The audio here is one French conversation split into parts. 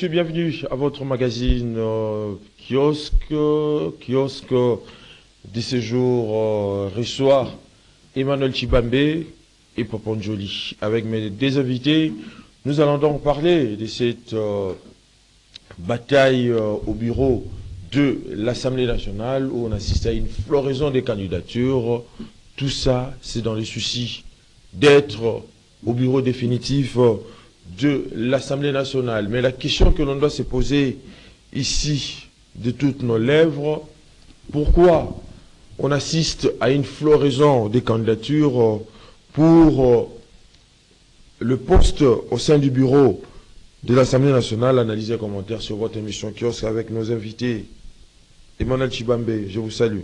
Monsieur, bienvenue à votre magazine kiosque du séjour reçoit Emmanuel Chibambe et Poponjoli. Avec mes deux invités, nous allons donc parler de cette bataille au bureau de l'Assemblée nationale où on assiste à une floraison des candidatures. Tout ça, c'est dans le souci d'être au bureau définitif de l'Assemblée nationale. Mais la question que l'on doit se poser ici, de toutes nos lèvres, pourquoi on assiste à une floraison des candidatures pour le poste au sein du bureau de l'Assemblée nationale? Analyse et commentaires sur votre émission Kiosque avec nos invités. Emmanuel Chibambe, je vous salue.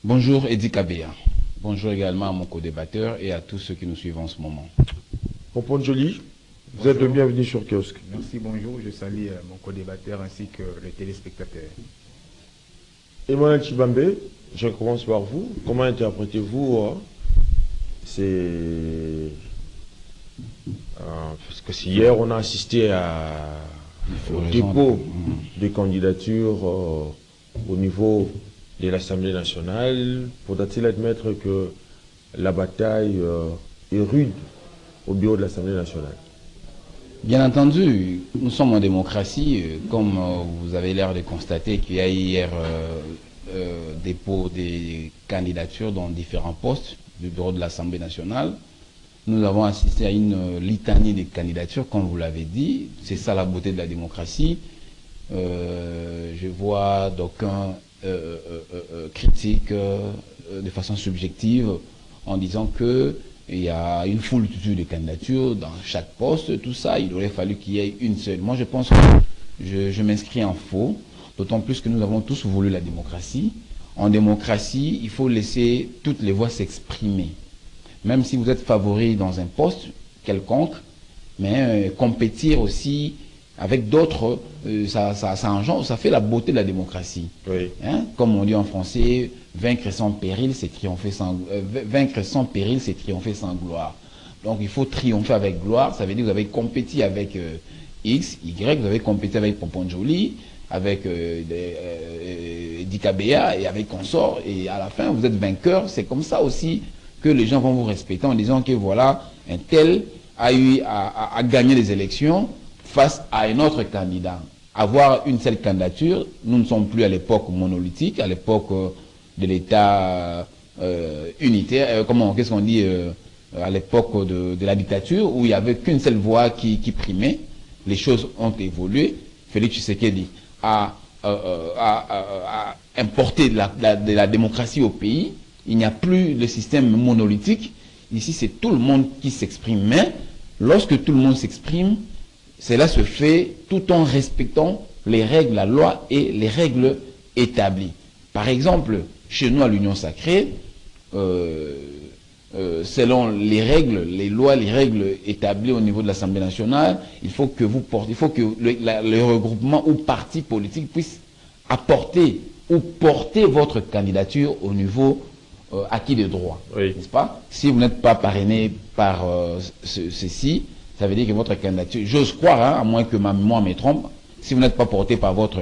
Bonjour Edi Kabea. Bonjour également à mon co-débatteur et à tous ceux qui nous suivent en ce moment. Poponjoli, vous êtes le bienvenu sur Kiosque. Merci, bonjour. Je salue mon co-débatteur ainsi que les téléspectateurs. Emmanuel Chibambe, je commence par vous. Comment interprétez-vous parce que hier on a assisté au dépôt des candidatures au niveau de l'Assemblée nationale. Faudra-t-il admettre que la bataille est rude au bureau de l'Assemblée nationale? Bien entendu, nous sommes en démocratie, comme vous avez l'air de constater qu'il y a hier dépôt des candidatures dans différents postes du bureau de l'Assemblée nationale. Nous avons assisté à une litanie de candidatures, comme vous l'avez dit. C'est ça la beauté de la démocratie. Je vois d'aucuns critiquent de façon subjective en disant que il y a une foultitude de candidatures dans chaque poste, tout ça, il aurait fallu qu'il y ait une seule. Moi, je pense que je m'inscris en faux, d'autant plus que nous avons tous voulu la démocratie. En démocratie, il faut laisser toutes les voix s'exprimer. Même si vous êtes favori dans un poste quelconque, mais compétir aussi avec d'autres, ça fait la beauté de la démocratie. Oui. Hein? Comme on dit en français, vaincre sans péril, c'est triompher vaincre sans péril, c'est triompher sans gloire. Donc il faut triompher avec gloire, ça veut dire que vous avez compéti avec X, Y, vous avez compéti avec Poponjoli, avec Dikabea et avec Consort, et à la fin vous êtes vainqueur. C'est comme ça aussi que les gens vont vous respecter en disant que voilà, un tel a eu à gagner les élections face à un autre candidat. Avoir une seule candidature, nous ne sommes plus à l'époque monolithique, à l'époque de l'État unitaire, qu'est-ce qu'on dit, à l'époque de la dictature, où il n'y avait qu'une seule voix qui primait. Les choses ont évolué. Félix Tshisekedi a importé de la démocratie au pays. Il n'y a plus le système monolithique. Ici, c'est tout le monde qui s'exprime. Mais lorsque tout le monde s'exprime, cela se fait tout en respectant les règles, la loi et les règles établies. Par exemple, chez nous à l'Union Sacrée, selon les règles, les lois, les règles établies au niveau de l'Assemblée nationale, il faut que le regroupement ou parti politique puisse apporter ou porter votre candidature au niveau acquis de droit. Oui. N'est-ce pas? Si vous n'êtes pas parrainé par ceci, ça veut dire que votre candidature, j'ose croire, hein, à moins que ma mémoire me trompe, si vous n'êtes pas porté par votre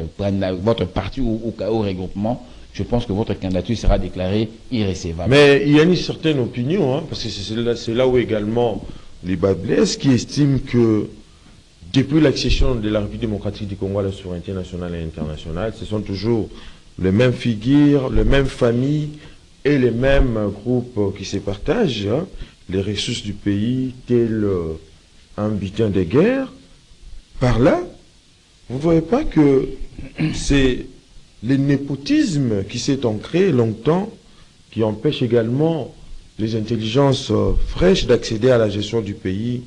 parti ou regroupement, je pense que votre candidature sera déclarée irrécevable. Mais il y a une certaine opinion, hein, parce que c'est là où également les bas blessent, qui estiment que depuis l'accession de la République démocratique du Congo à la souveraineté nationale et internationale, ce sont toujours les mêmes figures, les mêmes familles et les mêmes groupes qui se partagent hein, les ressources du pays, tels un butin de guerre. Par là, vous ne voyez pas que c'est le népotisme qui s'est ancré longtemps, qui empêche également les intelligences fraîches d'accéder à la gestion du pays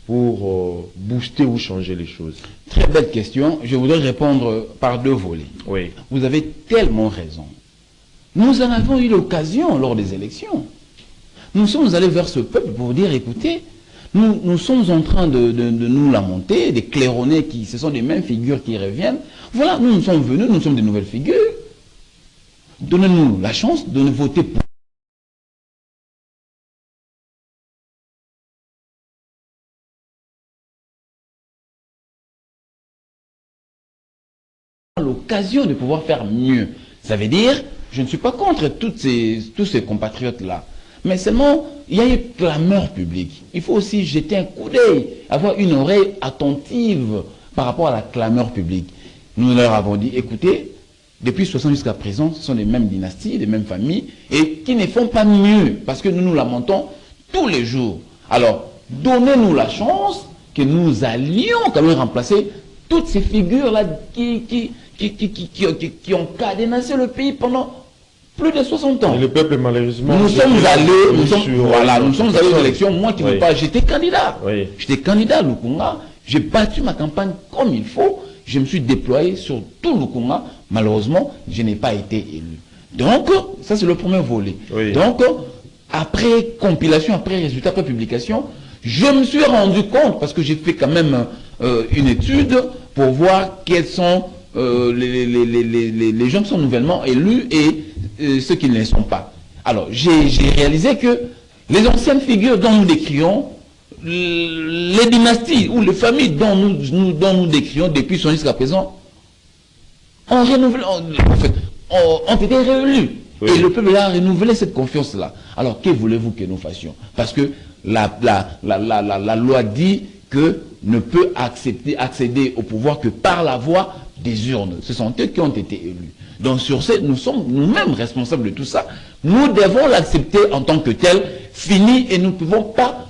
pour booster ou changer les choses? Très belle question. Je voudrais répondre par deux volets. Oui. Vous avez tellement raison. Nous en avons eu l'occasion lors des élections. Nous sommes allés vers ce peuple pour dire, écoutez, nous sommes en train de nous lamenter, des claironnés ce sont les mêmes figures qui reviennent. Voilà, nous sommes venus, nous sommes des nouvelles figures. Donnez-nous la chance de voter pour. l'occasion de pouvoir faire mieux. Ça veut dire, je ne suis pas contre tous ces compatriotes-là. Mais seulement, il y a une clameur publique. Il faut aussi jeter un coup d'œil, avoir une oreille attentive par rapport à la clameur publique. Nous leur avons dit, écoutez, depuis 60 jusqu'à présent, ce sont les mêmes dynasties, les mêmes familles, et qui ne font pas mieux, parce que nous nous lamentons tous les jours. Alors, donnez-nous la chance que nous allions quand même remplacer toutes ces figures-là qui ont cadenassé le pays pendant plus de 60 ans. Et le peuple, malheureusement... Nous sommes allés aux élections. Moi qui ne veux pas, j'étais candidat. Oui. J'étais candidat à Lukunga. J'ai battu ma campagne comme il faut. Je me suis déployé sur tout Lukunga. Malheureusement, je n'ai pas été élu. Donc, ça c'est le premier volet. Oui. Donc, après compilation, après résultat, après publication, je me suis rendu compte, parce que j'ai fait quand même une étude pour voir quels sont les gens qui sont nouvellement élus et ceux qui ne le sont pas. Alors, j'ai réalisé que les anciennes figures dont nous décrions, les dynasties ou les familles dont nous décrions depuis son jusqu'à présent, ont été réélus. Oui. Et le peuple a renouvelé cette confiance-là. Alors, que voulez-vous que nous fassions? Parce que la loi dit que ne peut accéder au pouvoir que par la voie des urnes. Ce sont eux qui ont été élus. Donc sur ce, nous sommes nous-mêmes responsables de tout ça. Nous devons l'accepter en tant que tel, fini, et nous ne pouvons pas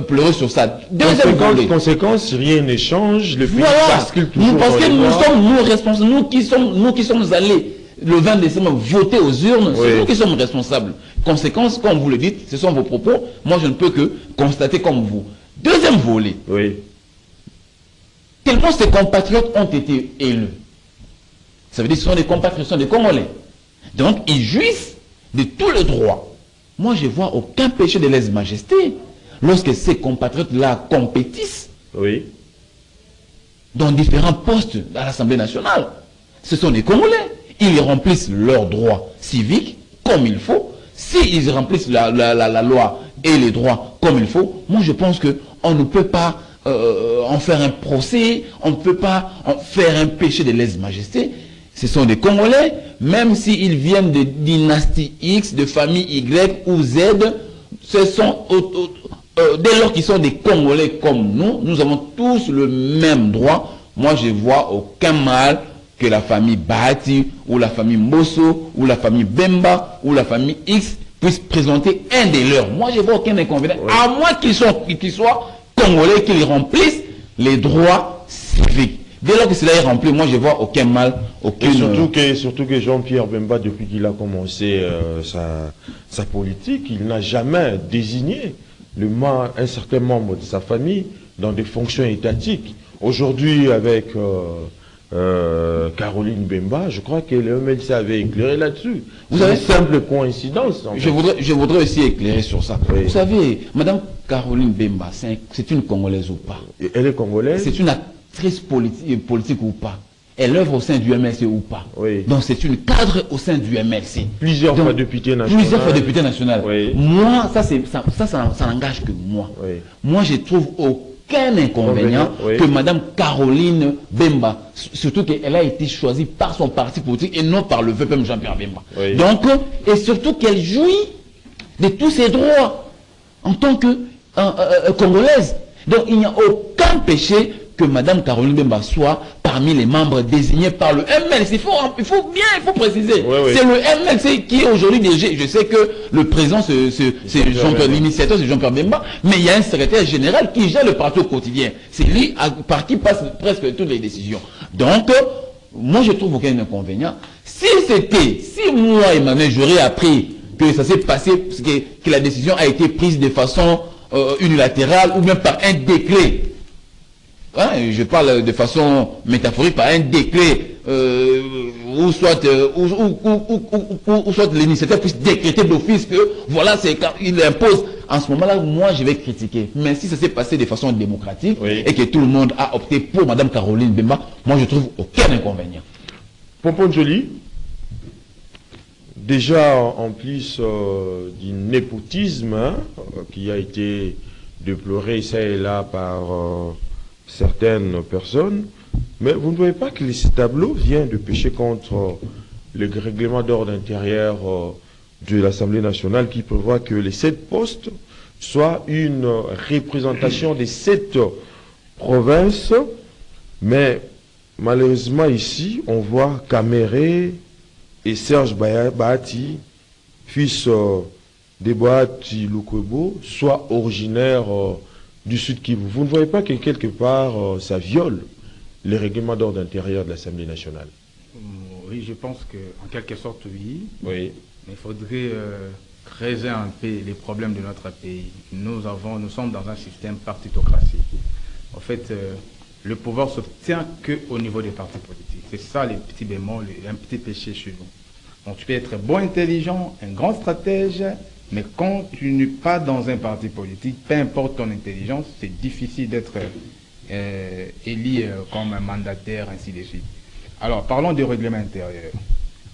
pleurer sur ça. Deuxième conséquence, si rien ne change, le pays bascule toujours. Parce que nous sommes nous responsables, nous qui sommes allés le 20 décembre voter aux urnes, c'est nous qui sommes responsables. Conséquence, comme vous le dites, ce sont vos propos. Moi, je ne peux que constater comme vous. Deuxième volet. Oui. Tellement ces compatriotes ont été élus. Ça veut dire que ce sont des compatriotes, ce sont des Congolais. Donc, ils jouissent de tous les droits. Moi, je ne vois aucun péché de lèse-majesté lorsque ces compatriotes-là compétissent dans différents postes à l'Assemblée nationale. Ce sont des Congolais. Ils remplissent leurs droits civiques comme il faut. S'ils remplissent la loi et les droits comme il faut, moi je pense qu'on ne peut pas en faire un procès, on ne peut pas en faire un péché de lèse-majesté. Ce sont des Congolais, même s'ils viennent de dynastie X, de famille Y ou Z, ce sont, dès lors qu'ils sont des Congolais comme nous avons tous le même droit. Moi je ne vois aucun mal que la famille Bahati, ou la famille Mosso, ou la famille Bemba, ou la famille X puisse présenter un des leurs. Moi, je ne vois aucun inconvénient, à moins qu'ils soient congolais, qu'ils remplissent les droits civiques. Dès lors que cela est rempli, moi, je ne vois aucun mal, aucun... Et surtout que Jean-Pierre Bemba, depuis qu'il a commencé sa politique, il n'a jamais désigné un certain membre de sa famille dans des fonctions étatiques. Aujourd'hui, avec... Caroline Bemba, je crois que le MLC avait éclairé là-dessus. Vous avez une simple coïncidence. Je voudrais aussi éclairer sur ça. Vous savez, Madame Caroline Bemba, c'est une Congolaise ou pas? Et elle est congolaise? C'est une actrice politique ou pas? Elle œuvre au sein du MLC ou pas? Donc c'est une cadre au sein du MLC. Plusieurs fois députée nationale. Plusieurs fois députée nationale. Moi, ça n'engage que moi. Moi, je trouve aucun inconvénient que Madame Caroline Bemba, surtout qu'elle a été choisie par son parti politique et non par le VPM Jean-Pierre Bemba. Donc, et surtout qu'elle jouit de tous ses droits en tant que Congolaise. Donc, il n'y a aucun péché que Madame Caroline Bemba soit parmi les membres désignés par le MLC. Il faut préciser. C'est le MLC qui est aujourd'hui dirigé. Je sais que le président, l'initiateur, c'est Jean-Pierre Bemba, mais il y a un secrétaire général qui gère le parti au quotidien. C'est lui par qui passent presque toutes les décisions. Donc, moi je trouve aucun inconvénient. Si moi, Emmanuel, j'aurais appris que ça s'est passé, que la décision a été prise de façon unilatérale ou même par un décret, je parle de façon métaphorique, par un décret ou soit l'initiateur puisse décréter d'office que voilà, c'est quand il impose. En ce moment-là, moi je vais critiquer. Mais si ça s'est passé de façon démocratique et que tout le monde a opté pour Madame Caroline Bemba, moi je trouve aucun inconvénient. Pompon Joli, déjà en plus du népotisme qui a été déploré ça et là par certaines personnes, Mais vous ne voyez pas que ce tableau vient de pécher contre le règlement d'ordre intérieur de l'Assemblée nationale qui prévoit que les 7 postes soient une représentation des 7 provinces. Mais malheureusement ici, on voit Caméré et Serge Bahati, fils de Bahati Lukwebo, soient originaires du Sud Kivu. Vous ne voyez pas que quelque part, ça viole les règlements d'ordre intérieur de l'Assemblée nationale? Oui, je pense qu'en quelque sorte, oui. Oui. Mais il faudrait creuser un peu les problèmes de notre pays. Nous sommes dans un système partitocratie. En fait, le pouvoir s'obtient qu'au niveau des partis politiques. C'est ça les petits bémols, un petit péché chez nous. Donc tu peux être bon intelligent, un grand stratège, mais quand tu n'es pas dans un parti politique, peu importe ton intelligence, c'est difficile d'être élu comme un mandataire, ainsi de suite. Alors, parlons du règlement intérieur.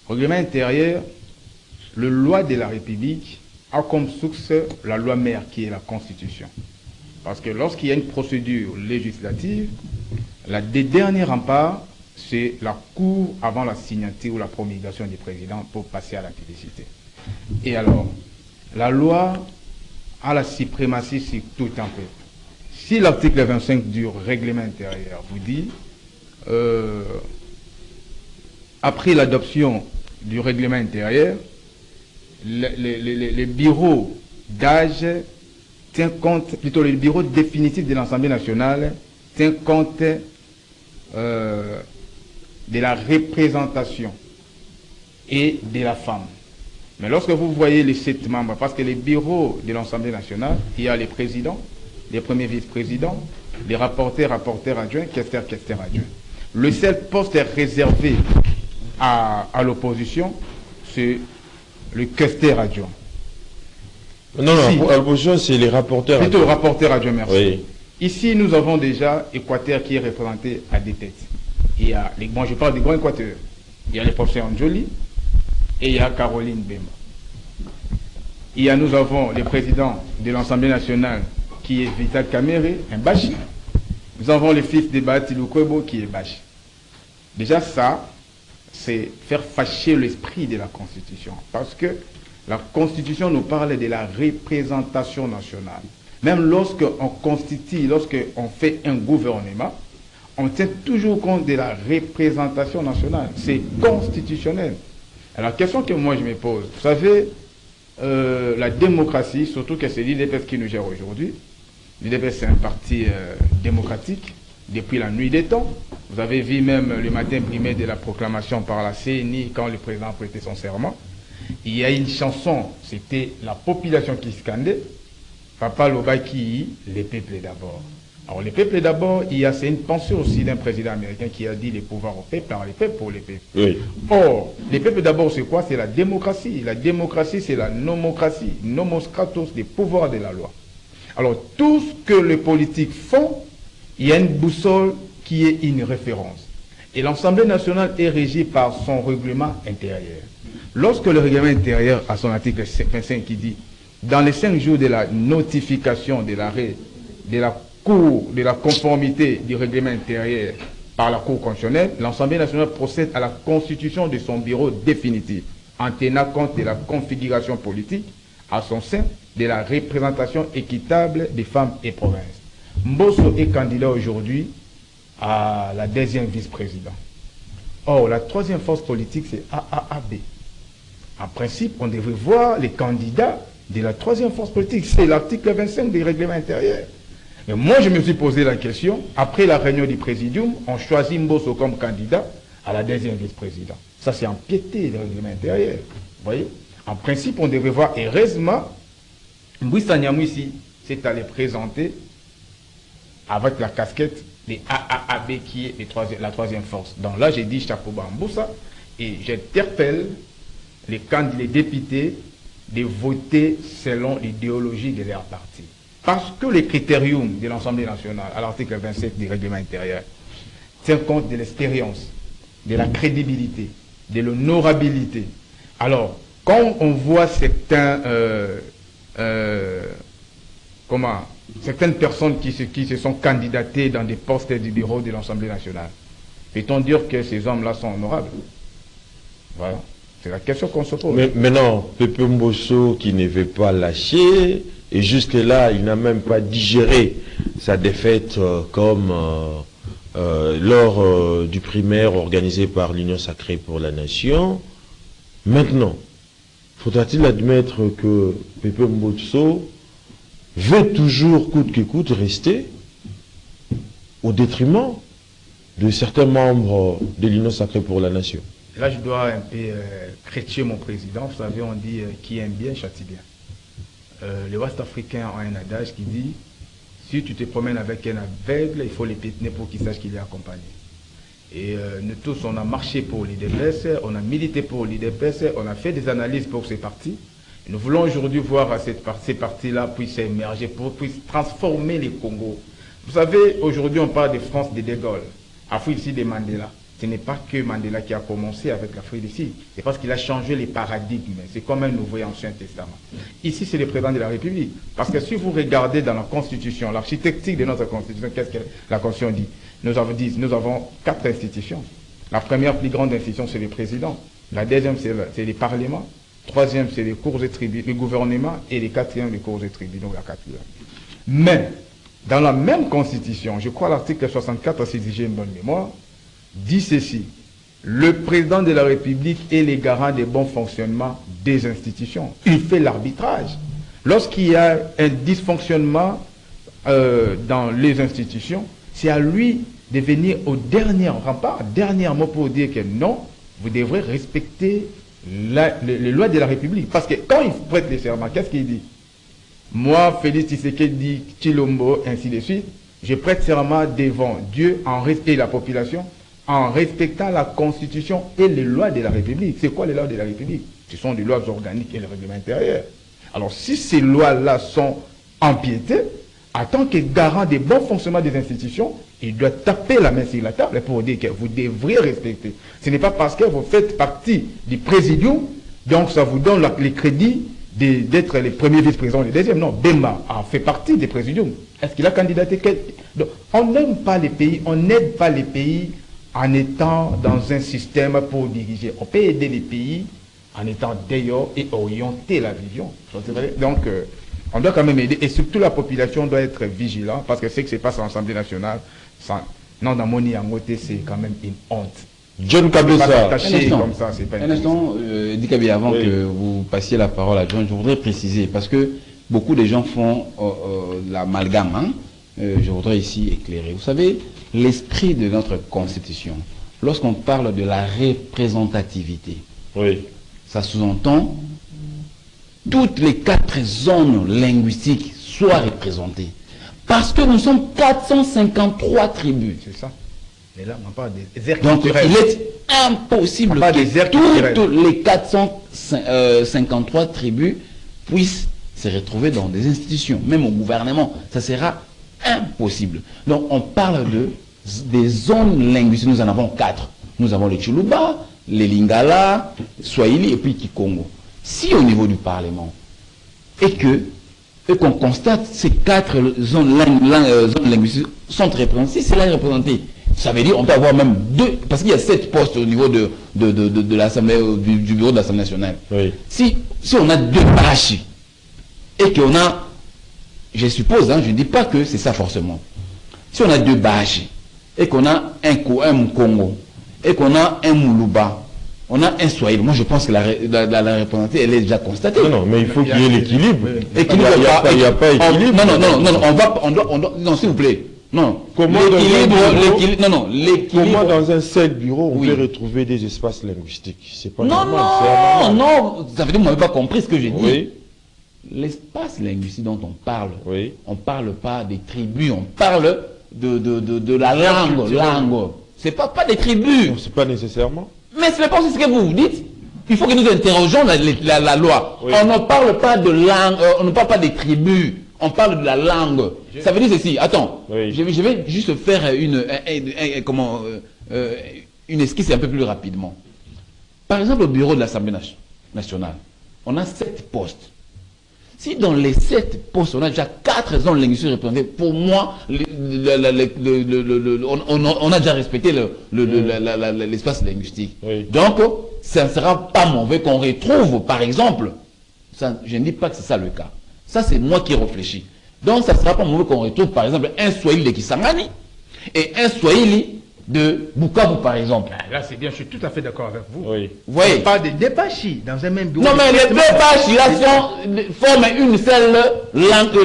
Règlement intérieur, le loi de la République a comme source la loi mère qui est la Constitution. Parce que lorsqu'il y a une procédure législative, des derniers remparts, c'est la Cour avant la signature ou la promulgation du président pour passer à la publicité. Et alors, la loi a la suprématie sur tout un peuple. Si l'article 25 du règlement intérieur vous dit, après l'adoption du règlement intérieur, les bureaux d'âge tient compte, plutôt le bureau définitif de l'Assemblée nationale tient compte de la représentation et de la femme. Mais lorsque vous voyez les 7 membres, parce que les bureaux de l'Assemblée nationale, il y a les présidents, les premiers vice-présidents, les rapporteurs adjoints, questeurs adjoints. Le seul poste réservé à l'opposition, c'est le questeur adjoint. Non, à l'opposition, c'est les rapporteurs adjoints. Plutôt rapporteur adjoint, merci. Oui. Ici, nous avons déjà Équateur qui est représenté à des têtes. Il y a moi, je parle des grands Équateurs. Il y a le professeur Anjoli et il y a Caroline Bemba. Nous avons le président de l'Assemblée nationale qui est Vital Kamere, un Bachi. Nous avons le fils de Bahati Lukwebo qui est Bachi. Déjà ça, c'est faire fâcher l'esprit de la Constitution. Parce que la Constitution nous parle de la représentation nationale. Même lorsqu'on constitue, lorsqu'on fait un gouvernement, on tient toujours compte de la représentation nationale. C'est constitutionnel. Alors, la question que moi je me pose, vous savez, la démocratie, surtout que c'est l'IDPS qui nous gère aujourd'hui. L'IDPS, c'est un parti démocratique depuis la nuit des temps. Vous avez vu même le matin primé de la proclamation par la CNI quand le président prêtait son serment. Il y a une chanson, c'était la population qui scandait. Papa Lobaki, les peuples d'abord. Alors les peuples d'abord, c'est une pensée aussi d'un président américain qui a dit les pouvoirs au peuple, par les peuples pour les peuples. Oui. Or, les peuples d'abord, c'est quoi? C'est la démocratie. La démocratie, c'est la nomocratie. Nomos kratos, des pouvoirs de la loi. Alors tout ce que les politiques font, il y a une boussole qui est une référence. Et l'Assemblée nationale est régie par son règlement intérieur. Lorsque le règlement intérieur a son article 25 qui dit dans les 5 jours de la notification de l'arrêt de la Cour de la conformité du règlement intérieur par la Cour constitutionnelle, l'Assemblée nationale procède à la constitution de son bureau définitif en tenant compte de la configuration politique à son sein de la représentation équitable des femmes et provinces. Mbosso est candidat aujourd'hui à la 2e vice-président. Or, la 3e force politique, c'est AAAB. En principe, on devrait voir les candidats de la 3e force politique. C'est l'article 25 du règlement intérieur. Mais moi, je me suis posé la question, après la réunion du présidium, on choisit Mbosso comme candidat à la 2e vice-président. Ça, c'est empiété le règlement intérieur. Vous voyez? En principe, on devrait voir, heureusement, Mbouissa Nyamouissi s'est allé présenter avec la casquette des AAAB qui est la 3e force. Donc là, j'ai dit chapeau bas Mboussa et j'interpelle les députés de voter selon l'idéologie de leur parti. Parce que les critériums de l'Assemblée nationale, à l'article 27 du règlement intérieur, tient compte de l'expérience, de la crédibilité, de l'honorabilité. Alors, quand on voit certaines personnes qui se sont candidatées dans des postes du bureau de l'Assemblée nationale, Peut-on dire que ces hommes-là sont honorables? Voilà. C'est la question qu'on se pose. Mais maintenant, Pepe Mbosso qui ne veut pas lâcher, et jusque-là, il n'a même pas digéré sa défaite comme lors du primaire organisé par l'Union Sacrée pour la Nation. Maintenant, faudra-t-il admettre que Pepe Mbosso veut toujours, coûte que coûte, rester au détriment de certains membres de l'Union Sacrée pour la Nation? Là, je dois un peu critiquer mon président. Vous savez, on dit qui aime bien, châtie bien. Les Ouest-Africains ont un adage qui dit si tu te promènes avec un aveugle, il faut les pétiner pour qu'il sache qu'il est accompagné. Et nous tous, on a marché pour l'IDPS, on a milité pour l'IDPS, on a fait des analyses pour ces partis. Et nous voulons aujourd'hui voir ces partis-là puissent émerger, puissent transformer les Congos. Vous savez, aujourd'hui, on parle de France de Gaulle, Afrique ici de Mandela. Ce n'est pas que Mandela qui a commencé avec l'Afrique d'ici, c'est parce qu'il a changé les paradigmes. C'est comme un Nouveau et Ancien Testament. Ici, c'est le président de la République. Parce que si vous regardez dans la Constitution, l'architecture de notre Constitution, qu'est-ce que la Constitution dit? Nous avons 4 institutions. La première plus grande institution, c'est le président. La deuxième, c'est le Parlement. Troisième, c'est les cours et tribunaux, le gouvernement. Et le quatrième, les cours et tribunaux, la quatrième. Mais, dans la même Constitution, je crois l'article 64, si j'ai une bonne mémoire, dit ceci: le président de la République est le garant des bons fonctionnements des institutions. Il fait l'arbitrage. Lorsqu'il y a un dysfonctionnement dans les institutions, c'est à lui de venir au dernier rempart, dernier mot pour dire que non, vous devrez respecter les lois de la République. Parce que quand il prête les serments, qu'est-ce qu'il dit? Moi, Félix Tshisekedi, Tshilombo, ainsi de suite, je prête serment devant Dieu et la population en respectant la Constitution et les lois de la République. C'est quoi les lois de la République? Ce sont des lois organiques et le règlement intérieur. Alors, si ces lois-là sont empiétées, en tant que garant des bons fonctionnements des institutions, il doit taper la main sur la table pour dire que vous devriez respecter. Ce n'est pas parce que vous faites partie du présidium, donc ça vous donne les crédits d'être les premiers vice-présidents, les deuxièmes. Non, Bemba a fait partie des présidiums. Est-ce qu'il a candidaté? Donc, on n'aime pas les pays, on n'aide pas les pays en étant dans un système pour diriger. On peut aider les pays en étant d'ailleurs et orienter la vision. Donc, on doit quand même aider. Et surtout, la population doit être vigilante parce que ce qui se passe à l'Assemblée nationale, non, dans mon Yangote, c'est quand même une honte. John Kabessa. Un instant, Dikabi, avant que vous passiez la parole à John, je voudrais préciser, parce que beaucoup de gens font l'amalgame, hein, je voudrais ici éclairer. Vous savez, l'esprit de notre Constitution, lorsqu'on parle de la représentativité, oui, ça sous-entend toutes les 4 zones linguistiques soient représentées. Parce que nous sommes 453 tribus. C'est ça. Et là, on parle des aires donc, culturelles. il est impossible que toutes les 453 tribus puissent se retrouver dans des institutions, même au gouvernement. Ça sera impossible. Donc, on parle des zones linguistiques. Nous en avons 4. Nous avons les Chuluba, les Lingala, Swahili et puis Kikongo. Si au niveau du Parlement, et qu'on constate ces 4 zones linguistiques sont représentées, si c'est là représenté, ça veut dire qu'on peut avoir même 2, parce qu'il y a 7 postes au niveau de l'Assemblée, du bureau de l'Assemblée nationale. Oui. Si on a 2 Bahachi, et qu'on a, je suppose, hein, je ne dis pas que c'est ça forcément, si on a 2 Bahachi, et qu'on a un Congo, et qu'on a un Moulouba, on a un Swahili. Moi, je pense que la représentée, elle est déjà constatée. Non, mais il faut qu'il y ait l'équilibre. Il n'y a pas d'équilibre. Non, s'il vous plaît. Non. Comment l'équilibre dans un seul bureau, on peut retrouver des espaces linguistiques? C'est pas normal. Non, ça veut dire que vous n'avez pas compris ce que j'ai dit. Oui. L'espace linguistique dont on parle, oui, on ne parle pas des tribus, on parle de la langue. C'est pas des tribus. C'est pas nécessairement. Mais ce n'est pas ce que vous dites. Il faut que nous interrogeons la loi. Oui. On ne parle pas de langue, on ne parle pas des tribus, on parle de la langue. Ça veut dire ceci. Attends, oui, je vais juste faire une esquisse un peu plus rapidement. Par exemple, au bureau de l'Assemblée nationale, on a 7 postes. Si dans les 7 postes, on a déjà 4 zones linguistiques représentées, pour moi, on a déjà respecté l'espace linguistique. Oui. Donc, ça ne sera pas mauvais qu'on retrouve, par exemple, ça, je ne dis pas que c'est ça le cas. Ça, c'est moi qui réfléchis. Donc, ça ne sera pas mauvais qu'on retrouve, par exemple, un Swahili de Kisangani et un Swahili de Bukavu, par exemple. Là, c'est bien, je suis tout à fait d'accord avec vous. Oui. Vous voyez? Pas de Debashi dans un même bureau. Non, mais les deux pages, là, forment une seule langue,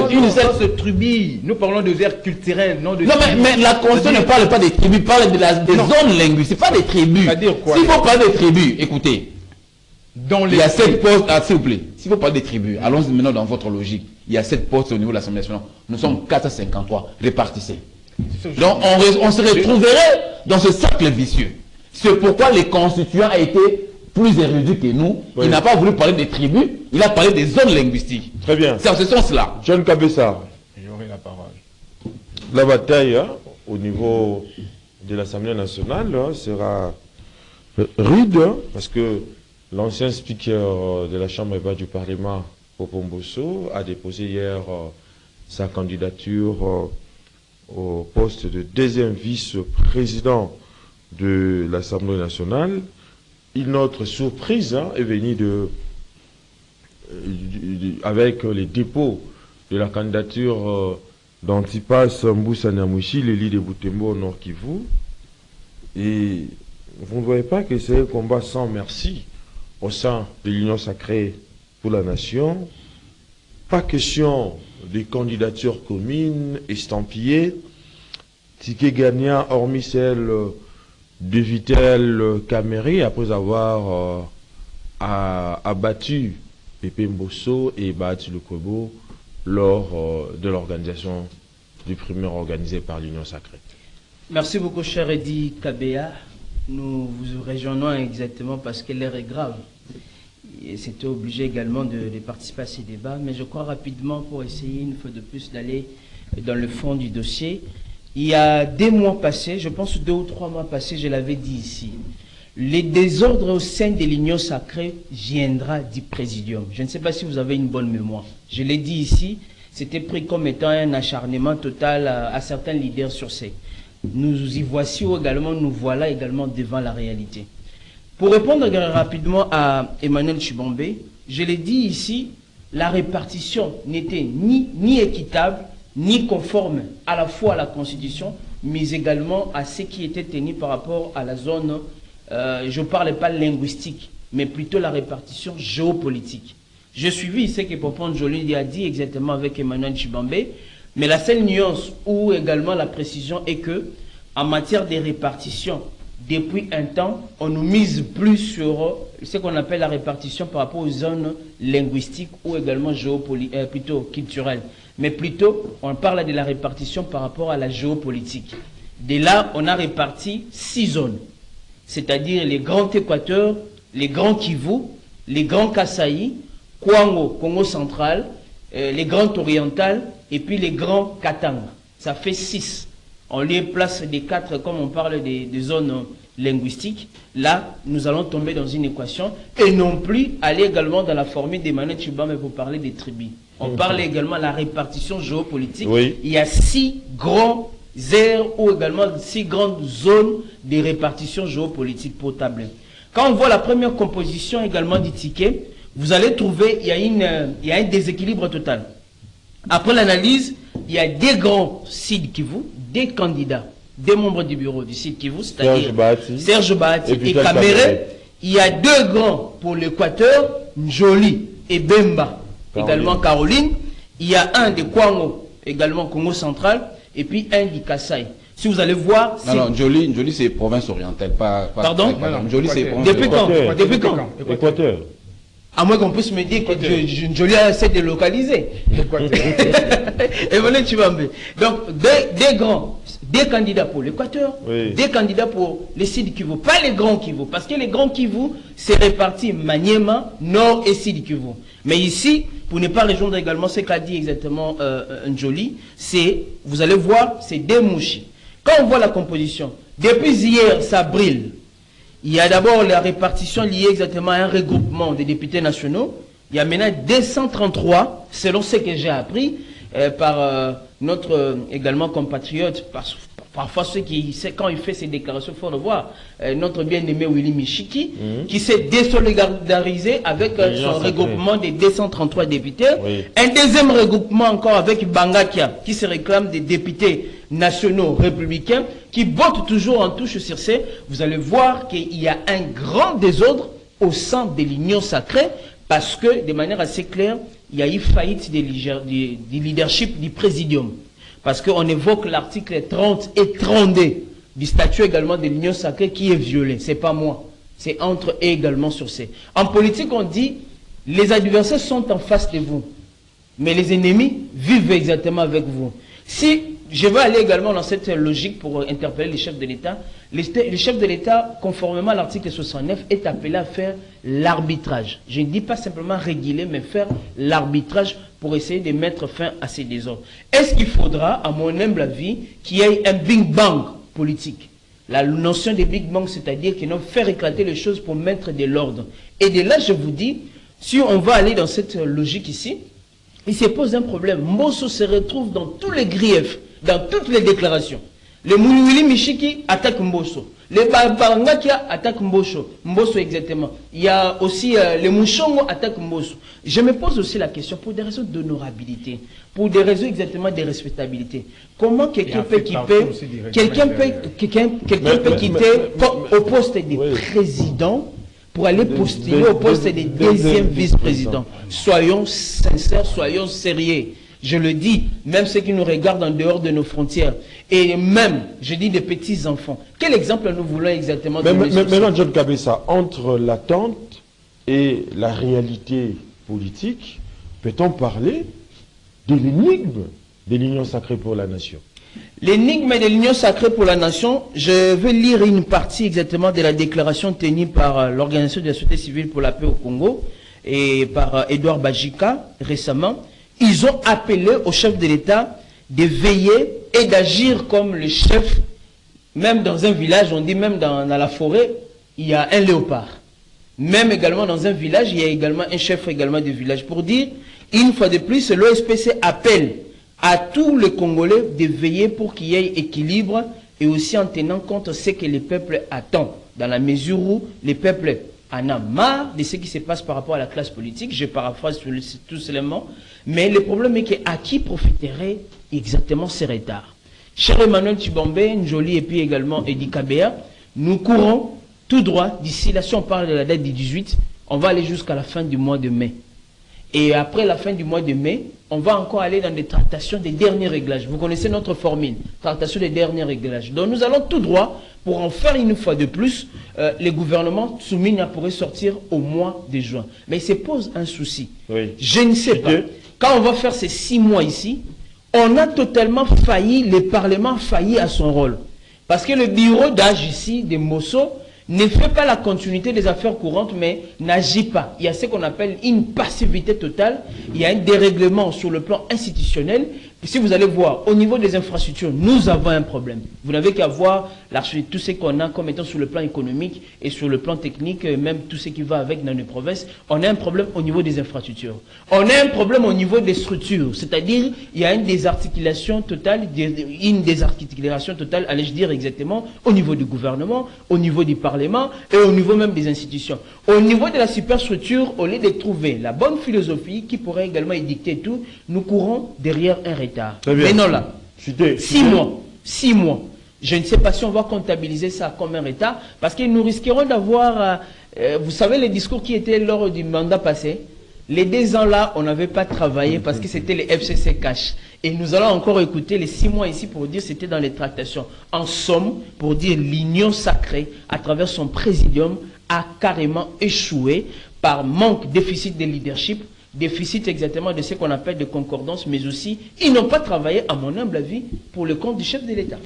une seule... se trubille. Nous parlons de aires culturelles, non de... Non, mais la Constitution ne parle pas des tribus, parle des zones linguistiques, pas des tribus. C'est-à-dire quoi? S'il faut parler des tribus, écoutez, Dans il les... y a 7 postes, s'il vous plaît, s'il faut parler des tribus, allons-y maintenant dans votre logique. Il y a 7 postes au niveau de l'Assemblée nationale. Nous sommes 453, répartissés. Donc on se retrouverait dans ce cercle vicieux. C'est pourquoi le constituant a été plus érudit que nous. Oui. Il n'a pas voulu parler des tribus, il a parlé des zones linguistiques. Très bien. C'est en ce sens-là. John Kabessa, J'aurai la parole. la bataille au niveau de l'Assemblée nationale sera rude parce que l'ancien speaker de la Chambre basse du Parlement, Popomboso, a déposé hier sa candidature au poste de deuxième vice-président de l'Assemblée nationale. Une autre surprise est venue avec les dépôts de la candidature d'Antipas Mboussa Nyamouchi, l'élu de Butembo au Nord Kivu. Et vous ne voyez pas que c'est un combat sans merci au sein de l'Union sacrée pour la nation. Pas question des candidatures communes estampillées. Ticket gagnant, hormis celle de Vitel Caméré, après avoir abattu Pépé Mbosso et Bahati Lukwebo lors de l'organisation du primaire organisé par l'Union sacrée. Merci beaucoup, cher Eddy Kabea. Nous vous rejoignons exactement parce que l'air est grave. Et c'était obligé également de participer à ces débats. Mais je crois rapidement, pour essayer une fois de plus d'aller dans le fond du dossier, il y a des mois passés, je pense 2 ou 3 mois passés, je l'avais dit ici, les désordres au sein de l'Union sacrée viendra du Présidium. Je ne sais pas si vous avez une bonne mémoire. Je l'ai dit ici, c'était pris comme étant un acharnement total à certains leaders sur ces. Nous y voici également, nous voilà également devant la réalité. Pour répondre rapidement à Emmanuel Chibombe, je l'ai dit ici, la répartition n'était ni équitable, ni conforme à la fois à la Constitution, mais également à ce qui était tenu par rapport à la zone, je ne parle pas linguistique, mais plutôt la répartition géopolitique. Je suivi ce que Popon Joli a dit exactement avec Emmanuel Chibombe, mais la seule nuance ou également la précision est que, en matière de répartition, depuis un temps, on nous mise plus sur ce qu'on appelle la répartition par rapport aux zones linguistiques ou également plutôt culturelles. Mais plutôt, on parle de la répartition par rapport à la géopolitique. De là, on a réparti 6 zones, c'est-à-dire les grands Équateurs, les grands Kivu, les grands Kasaï, Kwango, Congo central, les grands Orientales et puis les grands Katanga. Ça fait 6. On les place des 4 comme on parle des zones linguistiques. Là, nous allons tomber dans une équation et non plus aller également dans la formule d'Emmanuel Chibombe pour parler des tribus. On parle également de la répartition géopolitique. Oui. Il y a 6 grands aires ou également 6 grandes zones de répartition géopolitique potable. Quand on voit la première composition également du ticket, vous allez trouver il y a un déséquilibre total. Après l'analyse, il y a des grands Sud Kivu, des candidats, des membres du bureau du Sud Kivu, c'est-à-dire Serge Bahati et Caméré. Il y a 2 grands pour l'Équateur, Njoli et Bemba, également Caroline. Il y a un de Kwango, également Congo central, et puis un du Kasaï. Si vous allez voir... Non, Njoli c'est province orientale, pas... Pardon? Njoli c'est province Depuis quand? Depuis quand? Équateur. À moins qu'on puisse me dire que Njoli a essayé de localiser. Et voilà, tu vas me... Donc, des grands, des candidats pour l'Équateur, Oui. des candidats pour les Sud Kivu, pas les grands Kivu, parce que les grands Kivu, c'est réparti Maniema, Nord et Sud Kivu. Mais ici, pour ne pas rejoindre également ce qu'a dit exactement Njoli, c'est, vous allez voir, c'est des mouchis. Quand on voit la composition, depuis hier, ça brille. Il y a d'abord la répartition liée exactement à un regroupement des députés nationaux. Il y a maintenant 233, selon ce que j'ai appris. par notre également compatriote, parfois ceux qui, quand il fait ses déclarations, il faut le voir, notre bien-aimé Willy Michiki, qui s'est désolidarisé avec son regroupement des 233 députés. Oui. Un deuxième regroupement encore avec Bangakia, qui se réclame des députés nationaux républicains, qui votent toujours en touche sur ces. Vous allez voir qu'il y a un grand désordre au sein de l'Union sacrée, parce que, de manière assez claire, il y a eu faillite du leadership du présidium. Parce qu'on évoque l'article 30 et 32 du statut également de l'Union sacrée qui est violé. Ce n'est pas moi. C'est entre eux également sur ces. En politique, on dit, les adversaires sont en face de vous. Mais les ennemis vivent exactement avec vous. Si je veux aller également dans cette logique pour interpeller les chefs de l'État, le chef de l'État, conformément à l'article 69, est appelé à faire l'arbitrage. Je ne dis pas simplement réguler, mais faire l'arbitrage pour essayer de mettre fin à ces désordres. Est-ce qu'il faudra, à mon humble avis, qu'il y ait un Big Bang politique? La notion de Big Bang, c'est-à-dire qu'il faut faire éclater les choses pour mettre de l'ordre. Et de là, je vous dis, si on va aller dans cette logique ici, il se pose un problème. Mbosso se retrouve dans tous les griefs, dans toutes les déclarations. Le Willy Michiki attaque Mbosso. Les Bangakia attaquent Mbosso exactement. Il y a aussi les Mouchongo attaquent Mbosso. Je me pose aussi la question, pour des raisons d'honorabilité, pour des raisons exactement de respectabilité, comment quelqu'un peut quitter au poste de président pour aller postuler au poste de deuxième vice-président? Soyons sincères, soyons sérieux. Je le dis, même ceux qui nous regardent en dehors de nos frontières, et même, je dis, des petits-enfants. Quel exemple nous voulons exactement donner? Maintenant, John Kabessa, entre l'attente et la réalité politique, peut-on parler de l'énigme de l'Union sacrée pour la nation? L'énigme de l'Union sacrée pour la nation, je vais lire une partie exactement de la déclaration tenue par l'Organisation de la société civile pour la paix au Congo et par Edouard Bajika récemment. Ils ont appelé au chef de l'État de veiller et d'agir comme le chef. Même dans un village, on dit même dans la forêt, il y a un léopard. Même également dans un village, il y a également un chef également du village. Pour dire, une fois de plus, l'OSPC appelle à tous les Congolais de veiller pour qu'il y ait équilibre et aussi en tenant compte de ce que le peuple attend. Dans la mesure où les peuples en a marre de ce qui se passe par rapport à la classe politique, je paraphrase tout simplement, mais le problème est qu'à qui profiterait exactement ces retards? Cher Emmanuel Tshibombe, Njoli et puis également Edi Kabea, nous courons tout droit d'ici, là si on parle de la date du 18, on va aller jusqu'à la fin du mois de mai. Et après la fin du mois de mai, on va encore aller dans des tractations des derniers réglages. Vous connaissez notre formule, tractation des derniers réglages. Donc nous allons tout droit pour en faire une fois de plus. Les gouvernements Tsumina pourraient sortir au mois de juin. Mais il se pose un souci. Oui. Je ne sais pas. Quand on va faire ces 6 mois ici, on a totalement failli, le Parlement a failli à son rôle. Parce que le bureau d'âge ici, de Mbosso, ne fait pas la continuité des affaires courantes, mais n'agit pas. Il y a ce qu'on appelle une passivité totale. Il y a un dérèglement sur le plan institutionnel. Si vous allez voir, au niveau des infrastructures, nous avons un problème. Vous n'avez qu'à voir tout ce qu'on a comme étant sur le plan économique et sur le plan technique, même tout ce qui va avec dans les provinces. On a un problème au niveau des infrastructures. On a un problème au niveau des structures. C'est-à-dire, il y a une désarticulation totale, allais-je dire exactement, au niveau du gouvernement, au niveau du Parlement et au niveau même des institutions. Au niveau de la superstructure, au lieu de trouver la bonne philosophie qui pourrait également édicter tout, nous courons derrière un retard. Mais non là, 6 mois. Je ne sais pas si on va comptabiliser ça comme un retard, parce que nous risquerons d'avoir, vous savez les discours qui étaient lors du mandat passé, les 2 ans là, on n'avait pas travaillé parce que c'était les FCC cash. Et nous allons encore écouter les 6 mois ici pour dire c'était dans les tractations. En somme, pour dire l'Union sacrée, à travers son présidium, a carrément échoué par manque, déficit de leadership, déficit exactement de ce qu'on appelle de concordance, mais aussi, ils n'ont pas travaillé, à mon humble avis, pour le compte du chef de l'État.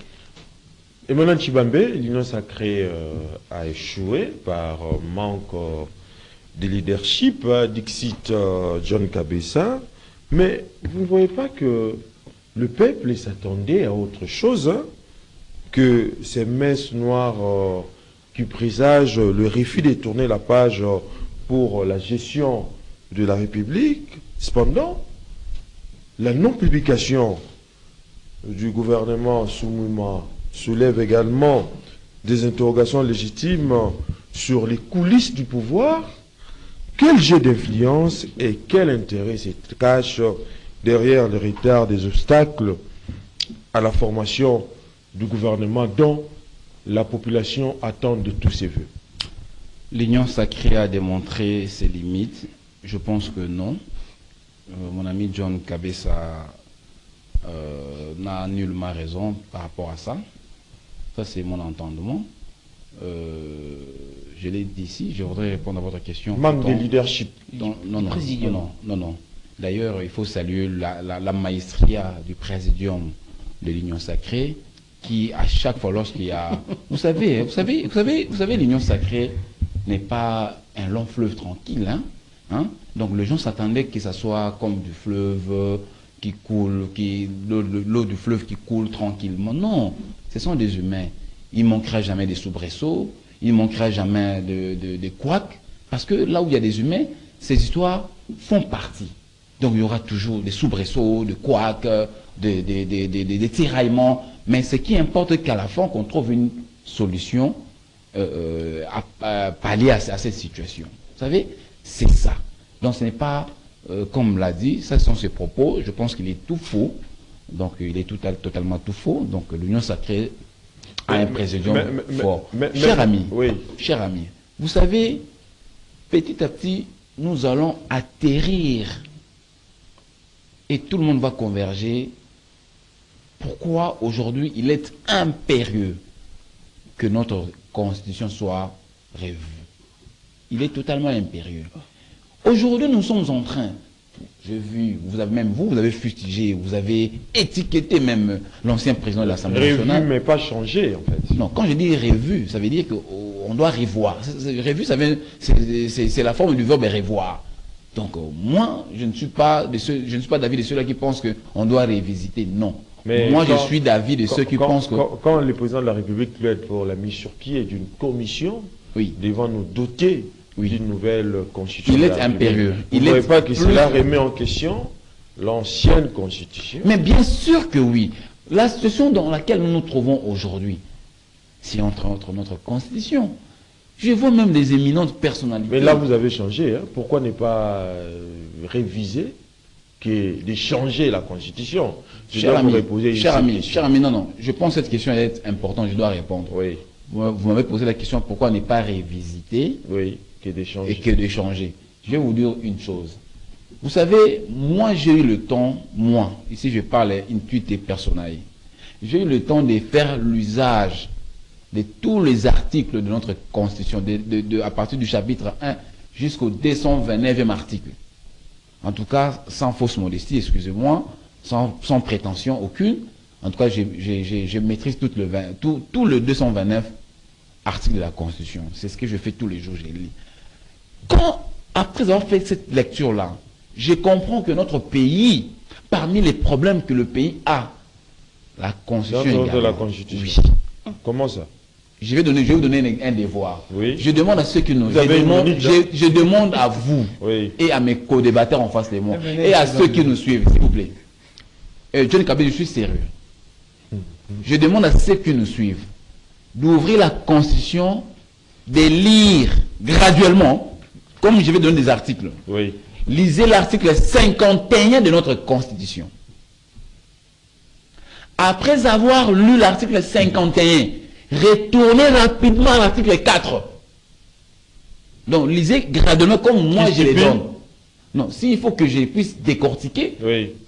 Emmanuel Tshibombe, l'Union sacrée a échoué par manque de leadership, dixit John Kabessa, mais vous ne voyez pas que le peuple s'attendait à autre chose que ces messes noires qui présagent le refus de tourner la page pour la gestion de la République. Cependant, la non-publication du gouvernement Soumouma soulève également des interrogations légitimes sur les coulisses du pouvoir. Quel jeu d'influence et quel intérêt se cache derrière le retard des obstacles à la formation du gouvernement dont la population attend de tous ses voeux? L'Union sacrée a démontré ses limites. Je pense que non. Mon ami John Kabesa n'a nullement raison par rapport à ça. Ça, c'est mon entendement. Je l'ai dit ici, je voudrais répondre à votre question. Manque de leadership. Non. D'ailleurs, il faut saluer la maestria du présidium de l'Union sacrée qui, à chaque fois, lorsqu'il y a... Vous savez, l'Union sacrée n'est pas un long fleuve tranquille. Donc, les gens s'attendaient que ça soit comme du fleuve qui coule, l'eau du fleuve qui coule tranquillement. Non, ce sont des humains. Il ne manquera jamais des soubresauts, il ne manquera jamais de couacs, parce que là où il y a des humains, ces histoires font partie. Donc il y aura toujours des soubresauts, des couacs, des tiraillements, mais ce qui importe qu'à la fin, qu'on trouve une solution à pallier à cette situation. Vous savez, c'est ça. Donc ce n'est pas, comme l'a dit, ça sont ses propos, je pense qu'il est tout faux, donc il est totalement tout faux, donc l'Union sacrée à un président fort. Cher ami, vous savez, petit à petit, nous allons atterrir et tout le monde va converger. Pourquoi aujourd'hui il est impérieux que notre constitution soit revue? Il est totalement impérieux. Aujourd'hui, nous sommes en train, j'ai vu, vous avez fustigé, vous avez étiqueté même l'ancien président de l'Assemblée nationale. Revu, mais pas changé, en fait. Non, quand je dis revu, ça veut dire qu'on doit revoir. Revu, c'est la forme du verbe revoir. Donc, moi, je ne suis pas d'avis de ceux-là qui pensent qu'on doit révisiter. Non. Mais moi, je suis d'avis de ceux qui pensent que... Quand le président de la République plaide pour la mise sur pied d'une commission, devant nous doter d'une nouvelle constitution. Il est impérieux. Vous ne voyez pas que cela remet en question l'ancienne constitution? Mais bien sûr que oui. La situation dans laquelle nous nous trouvons aujourd'hui, c'est entre notre constitution. Je vois même des éminentes personnalités. Mais là, vous avez changé. Pourquoi ne pas réviser que de changer la constitution? Cher ami, non. Je pense que cette question est importante, je dois répondre. Oui. Vous m'avez posé la question, pourquoi ne pas révisiter que d'échanger. Et que d'échanger. Je vais vous dire une chose. Vous savez, moi j'ai eu le temps, ici je parle intuité personnelle, j'ai eu le temps de faire l'usage de tous les articles de notre Constitution, à partir du chapitre 1 jusqu'au 229e article. En tout cas, sans fausse modestie, excusez-moi, sans prétention aucune. En tout cas, je maîtrise tout le 229 articles de la Constitution. C'est ce que je fais tous les jours, je lis. Après avoir fait cette lecture-là, je comprends que notre pays, parmi les problèmes que le pays a, la Constitution de la Constitution. Oui. Comment ça? Je vais vous donner un devoir. Oui. Je demande à ceux qui nous... Je demande à vous et à mes co-débatteurs en face de moi et à ceux qui nous suivent, s'il vous plaît. John Kabé, je suis sérieux. Je demande à ceux qui nous suivent d'ouvrir la Constitution, de lire graduellement, comme je vais donner des articles. Oui. Lisez l'article 51 de notre Constitution. Après avoir lu l'article 51, retournez rapidement à l'article 4. Donc, lisez graduellement comme moi je les donne. Non, s'il faut que je puisse décortiquer,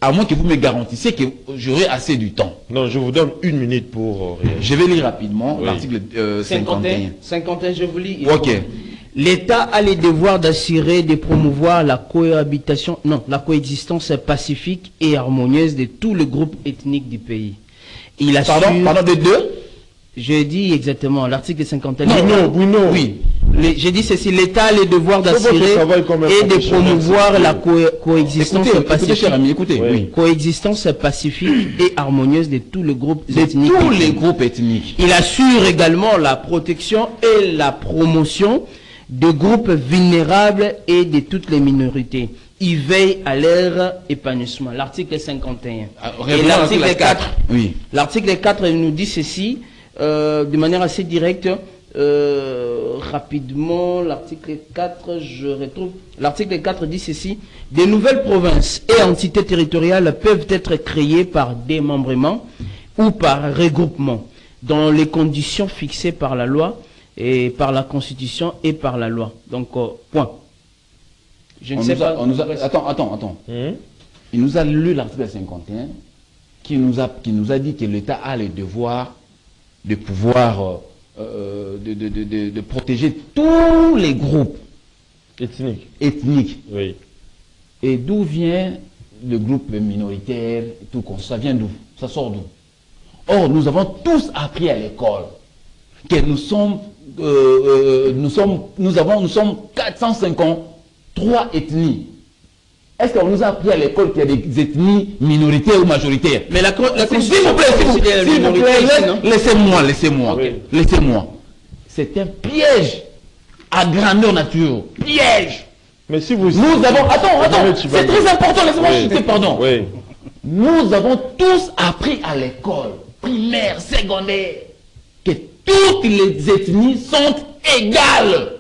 à moins que vous me garantissiez que j'aurai assez du temps. Non, je vous donne 1 minute pour réagir. Je vais lire rapidement l'article 51. 51, je vous lis. Ok. L'État a le devoir d'assurer, de promouvoir la coexistence pacifique et harmonieuse de tous les groupes ethniques du pays. Il assure... Pardon, de deux? J'ai dit exactement, l'article 51. Non. Oui. J'ai dit ceci, l'État a le devoir d'assurer et de promouvoir la coexistence pacifique. Coexistence pacifique et harmonieuse de tous les groupes ethniques. Il assure également la protection et la promotion de groupes vulnérables et de toutes les minorités. ils veillent à leur épanouissement. L'article 51. Et l'article 4. Oui. L'article 4 nous dit ceci, de manière assez directe, rapidement, l'article 4, je retrouve, l'article 4 dit ceci, des nouvelles provinces et entités territoriales peuvent être créées par démembrement ou par regroupement, dans les conditions fixées par la loi, et par la Constitution et par la loi. Donc, point. Je ne sais pas. Attends. Il nous a lu l'article 51 qui nous a dit que l'État a le devoir de pouvoir de protéger tous les groupes ethniques. Oui. Et d'où vient le groupe minoritaire, tout ça vient d'où? Ça sort d'où? Or, nous avons tous appris à l'école que nous sommes 453 ethnies. Est-ce qu'on nous a appris à l'école qu'il y a des ethnies minoritaires ou majoritaires? Mais la s'il vous plaît, laissez-moi. Oui. Laissez-moi. C'est un piège à grandeur nature. Piège. Mais si vous... Nous avons... Attends, tu c'est vas très dire. important, laissez-moi Oui. chuter, pardon. Oui. Nous avons tous appris à l'école, primaire, secondaire, que toutes les ethnies sont égales.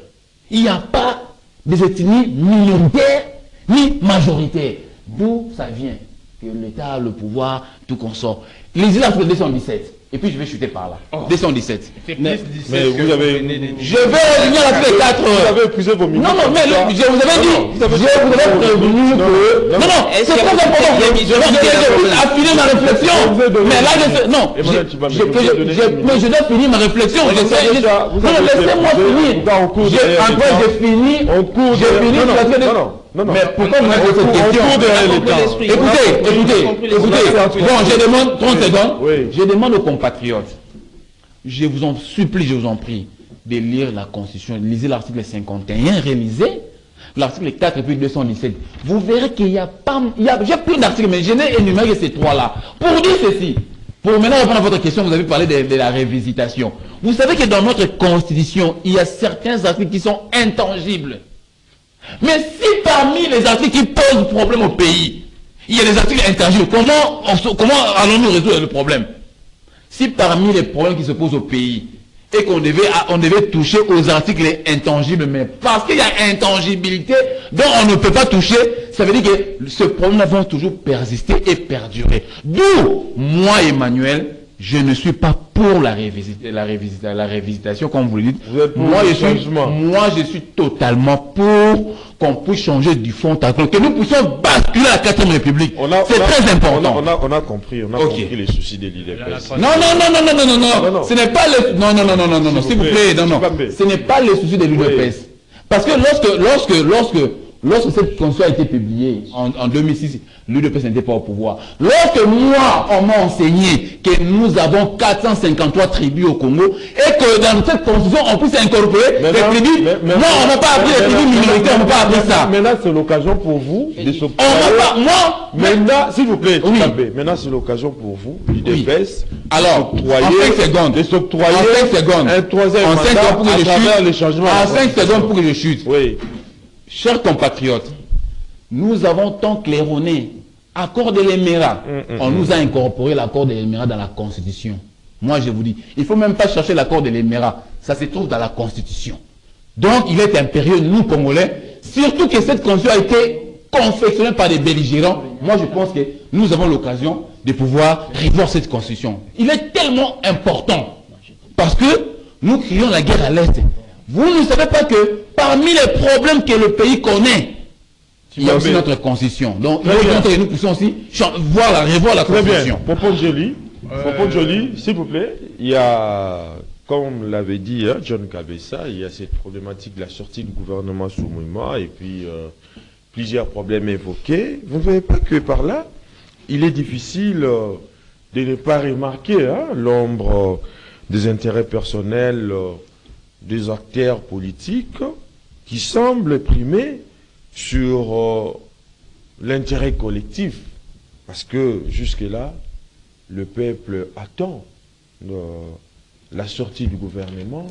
Il n'y a pas des ethnies minoritaires ni majoritaires. D'où ça vient que l'État a le pouvoir, tout consort. Lisez l'article 217. Et puis je vais chuter par là. 217. Mais vous avez... Je vais revenir à l'article 4. Vous avez épuisé vos minutes. Non, mais je vous avais dit, je vous avais prévenu que... Non, c'est très important. Je affiner ma réflexion. Mais là, mais je dois finir ma réflexion. Laissez-moi finir. J'ai fini. Non. Mais pourquoi vous m'avez cette question? Écoutez. Bon, je demande 30 secondes. Je demande aux compatriotes, je vous en supplie, je vous en prie, de lire la Constitution. Lisez l'article 51, révisez l'article 4 et puis 217. Vous verrez qu'il y a pas... J'ai plein d'articles, mais je n'ai énuméré ces trois-là. Pour dire ceci, pour maintenant répondre à votre question, vous avez parlé de la révisitation. Vous savez que dans notre Constitution, il y a certains articles qui sont intangibles. Mais si parmi les articles qui posent problème au pays, il y a des articles intangibles, comment allons-nous résoudre le problème? Si parmi les problèmes qui se posent au pays, et qu'on devait toucher aux articles intangibles, mais parce qu'il y a intangibilité dont on ne peut pas toucher, ça veut dire que ce problème va toujours persister et perdurer. D'où, moi Emmanuel, je ne suis pas pour la révisitation, comme vous le dites. Vous êtes pour moi, le changement. Moi, je suis totalement pour qu'on puisse changer du fond à fond, que nous puissions basculer à la 4e République. C'est très important. On a compris les soucis de l'IDPS. Non. Ce n'est pas le... Non, s'il vous plaît, non. Ce n'est pas le souci de l'UDPS. Parce que lorsque cette constitution a été publiée en 2006, l'UDPS n'était pas au pouvoir. Lorsque moi, on m'a enseigné que nous avons 453 tribus au Congo et que dans cette constitution, on puisse incorporer les tribus. Non, on n'a pas appris les tribus minoritaires, on n'a pas appris ça. Maintenant, c'est l'occasion pour vous de s'octroyer. On n'a pas... Moi... Maintenant, s'il vous plaît, oui. Maintenant, c'est l'occasion pour vous, l'UDPS, alors, de s'octroyer un troisième mandat à travers les changements. En 5 secondes pour que je chute. Oui. Chers compatriotes, nous avons tant claironné. Accord de l'Émirat. On nous a incorporé l'accord de l'Émirat dans la Constitution. Moi, je vous dis, il ne faut même pas chercher l'accord de l'Émirat. Ça se trouve dans la Constitution. Donc, il est impérieux, nous, Congolais, surtout que cette Constitution a été confectionnée par des belligérants. Moi, je pense que nous avons l'occasion de pouvoir revoir cette Constitution. Il est tellement important. Parce que nous crions la guerre à l'Est. Vous ne savez pas que parmi les problèmes que le pays connaît, il y a aussi notre constitution. Donc, nous puissions aussi revoir la constitution. Popon Joli, s'il vous plaît, il y a, comme l'avait dit John Kabessa, il y a cette problématique de la sortie du gouvernement sous Moïma et puis plusieurs problèmes évoqués. Vous ne voyez pas que par là, il est difficile de ne pas remarquer l'ombre des intérêts personnels des acteurs politiques qui semblent primer sur l'intérêt collectif. Parce que jusque-là, le peuple attend la sortie du gouvernement,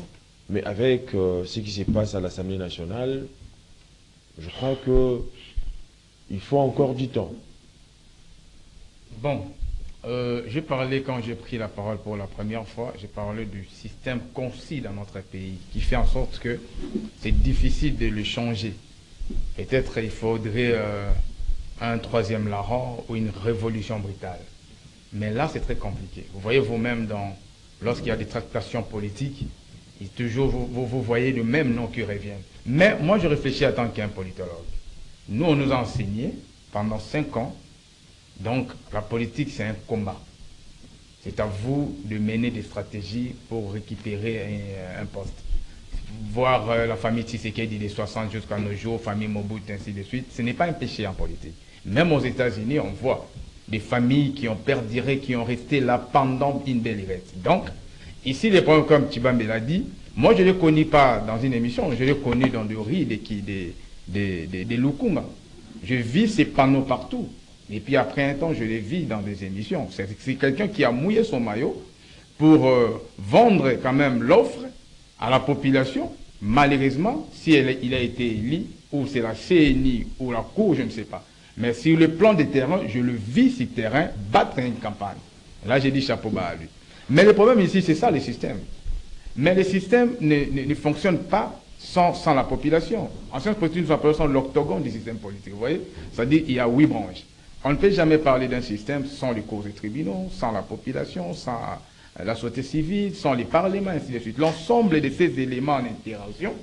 mais avec ce qui se passe à l'Assemblée nationale, je crois que il faut encore du temps. Bon, j'ai parlé quand j'ai pris la parole pour la première fois, j'ai parlé du système concis dans notre pays qui fait en sorte que c'est difficile de le changer. Peut-être il faudrait un troisième Lahore ou une révolution brutale. Mais là, c'est très compliqué. Vous voyez vous-même, lorsqu'il y a des tractations politiques, toujours vous voyez le même nom qui revient. Mais moi, je réfléchis en tant qu'un politologue. Nous, on nous a enseigné pendant 5 ans. Donc, la politique, c'est un combat. C'est à vous de mener des stratégies pour récupérer un poste. Voir la famille Tshisekedi des 60 jusqu'à nos jours, famille Mobutu, ainsi de suite, ce n'est pas un péché en politique. Même aux États-Unis, on voit des familles qui ont perduré, qui ont resté là pendant une belle irrite. Donc, ici, les problèmes, comme Tshibambe l'a dit, moi, je ne les connais pas dans une émission, je les connais dans des riz, des Lukunga. Je vis ces panneaux partout. Et puis après un temps, je les vis dans des émissions. C'est quelqu'un qui a mouillé son maillot pour vendre quand même l'offre à la population. Malheureusement, si il a été élu, ou c'est la CNI ou la Cour, je ne sais pas. Mais sur le plan des terrains, je le vis sur le terrain, battre une campagne. Là, j'ai dit chapeau bas à lui. Mais le problème ici, c'est ça, le système. Mais le système ne fonctionne pas sans la population. En sciences politiques, nous appelons l'octogone du système politique. Vous voyez? C'est-à-dire qu'il y a 8 branches. On ne peut jamais parler d'un système sans les cours et tribunaux, sans la population, sans la société civile, sans les parlements, ainsi de suite. L'ensemble de ces éléments en interaction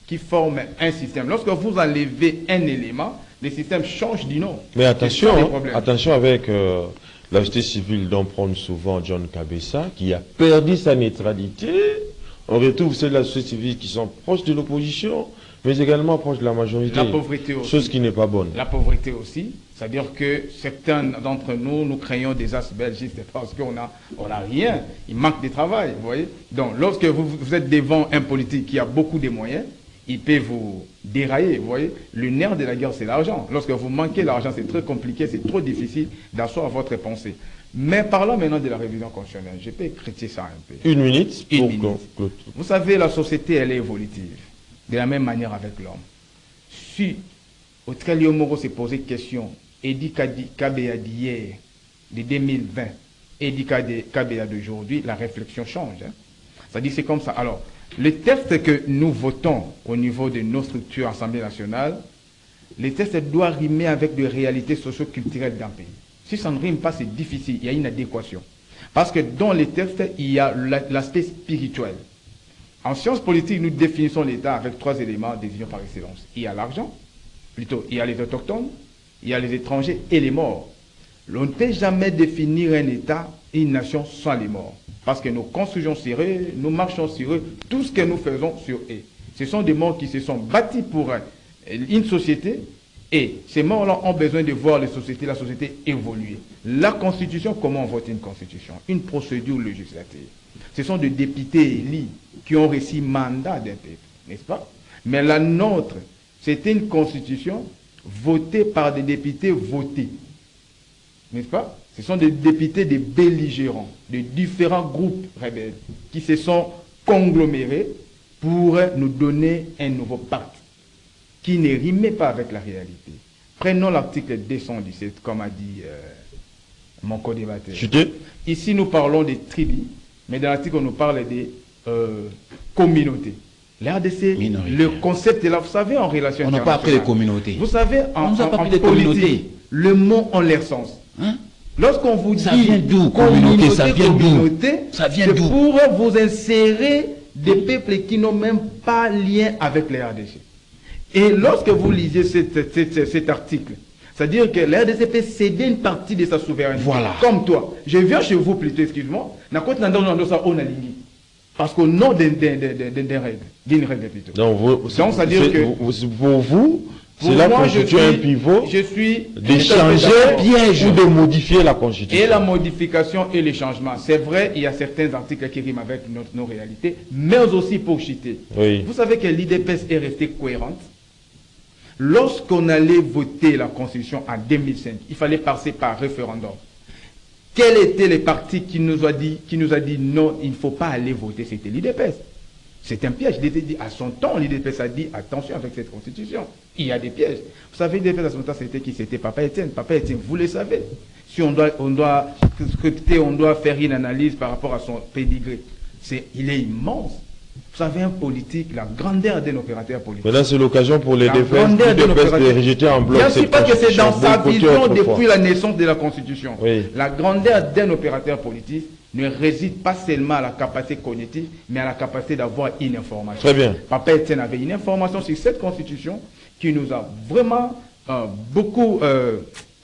qui forment un système. Lorsque vous enlevez un élément, le système change du nom. Mais attention, attention avec la société civile dont prône souvent John Kabessa, qui a perdu sa neutralité. On retrouve ceux de la société civile qui sont proches de l'opposition, mais également proches de la majorité. La pauvreté aussi. Chose qui n'est pas bonne. La pauvreté aussi. C'est-à-dire que certains d'entre nous, nous craignons des as belgistes parce qu'on n'a rien. Il manque de travail, vous voyez. Donc, lorsque vous êtes devant un politique qui a beaucoup de moyens, il peut vous dérailler, vous voyez. Le nerf de la guerre, c'est l'argent. Lorsque vous manquez l'argent, c'est très compliqué, c'est trop difficile d'asseoir votre pensée. Mais parlons maintenant de la révision constitutionnelle. Je peux critiquer ça un peu. Une minute. Vous savez, la société, elle est évolutive. De la même manière avec l'homme. Si Autralio Moro s'est posé question, Edi Kabea d'hier, de 2020, Edi Kabea d'aujourd'hui, la réflexion change. Hein. C'est-à-dire c'est comme ça. Alors, les textes que nous votons au niveau de nos structures Assemblée nationale, les textes doivent rimer avec des réalités socio-culturelles d'un pays. Si ça ne rime pas, c'est difficile, il y a une adéquation. Parce que dans les textes, il y a l'aspect spirituel. En sciences politiques, nous définissons l'État avec 3 éléments désignés par excellence. Il y a l'argent, plutôt, il y a les autochtones, il y a les étrangers et les morts. On ne peut jamais définir un État, une nation sans les morts. Parce que nous construisons sur eux, nous marchons sur eux, tout ce que nous faisons sur eux. Ce sont des morts qui se sont bâtis pour une société et ces morts-là ont besoin de voir la société évoluer. La Constitution, comment on vote une Constitution? Une procédure législative. Ce sont des députés élus qui ont reçu mandat d'un peuple, n'est-ce pas? Mais la nôtre, c'était une Constitution votée par des députés votés. N'est-ce pas? Ce sont des députés des belligérants, de différents groupes rebelles qui se sont conglomérés pour nous donner un nouveau pacte qui ne rimait pas avec la réalité. Prenons l'article 217, comme a dit mon co-débatteur. Ici, nous parlons des tribus, mais dans l'article, on nous parle des communautés. L'RDC, le concept est là, vous savez, en relation internationale. On n'a pas appris les communautés. Vous savez, en politique, le mot a leur sens. Hein? Lorsqu'on vous dit communauté, ça vient d'où? C'est pour vous insérer des peuples qui n'ont même pas lien avec les RDC. Et lorsque vous lisez cet article, c'est-à-dire que la RDC peut céder une partie de sa souveraineté. Voilà. Comme toi. Je viens chez vous plutôt, excuse-moi. Parce qu'au nom d'une règle plutôt. Donc, c'est-à-dire que pour vous, cela constitue un pivot d'échanger ou de modifier la Constitution. Et la modification et les changements. C'est vrai, il y a certains articles qui riment avec nos réalités, mais aussi pour chuter. Oui. Vous savez que l'IDPS est restée cohérente. Lorsqu'on allait voter la Constitution en 2005, il fallait passer par référendum. Quel était le parti qui nous a dit non, il ne faut pas aller voter? C'était l'IDPS. C'est un piège. Il était dit à son temps, l'IDPS a dit attention avec cette constitution. Il y a des pièges. Vous savez, l'IDPS à son temps, c'était qui? C'était Papa Étienne. Papa Étienne, vous le savez. Si on doit scripter, on doit faire une analyse par rapport à son pédigré. Il est immense. Vous savez, un politique, la grandeur d'un opérateur politique. Maintenant, c'est l'occasion pour les DPS de rejeter en bloc. Je ne sais pas que c'est dans sa vision depuis la la naissance de la Constitution. Oui. La grandeur d'un opérateur politique ne réside pas seulement à la capacité cognitive, mais à la capacité d'avoir une information. Très bien. Papa Étienne avait une information sur cette Constitution qui nous a vraiment beaucoup,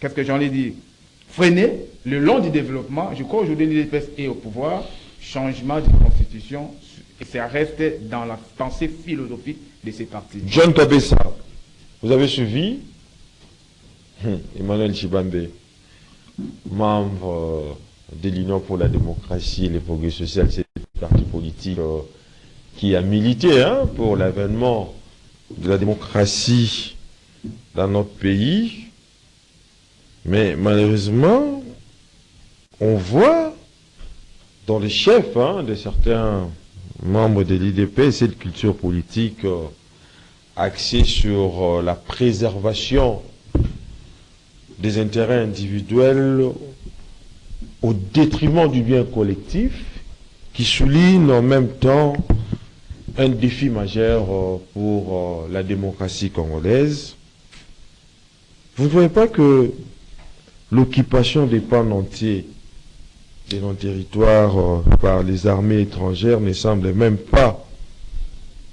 qu'est-ce que j'en ai dit, freiné le long du développement. Je crois aujourd'hui l'IDPS est au pouvoir. Changement de Constitution, et ça reste dans la pensée philosophique de ces partis. John Kabessa, vous avez suivi Emmanuel Tshibambe, membre de l'Union pour la démocratie et le progrès social, c'est un parti politique qui a milité pour l'avènement de la démocratie dans notre pays. Mais malheureusement, on voit dans les chefs de certains membres de l'IDP cette culture politique axée sur la préservation des intérêts individuels au détriment du bien collectif, qui souligne en même temps un défi majeur pour la démocratie congolaise. Vous ne voyez pas que l'occupation des pans entiers de nos territoires par les armées étrangères ne semble même pas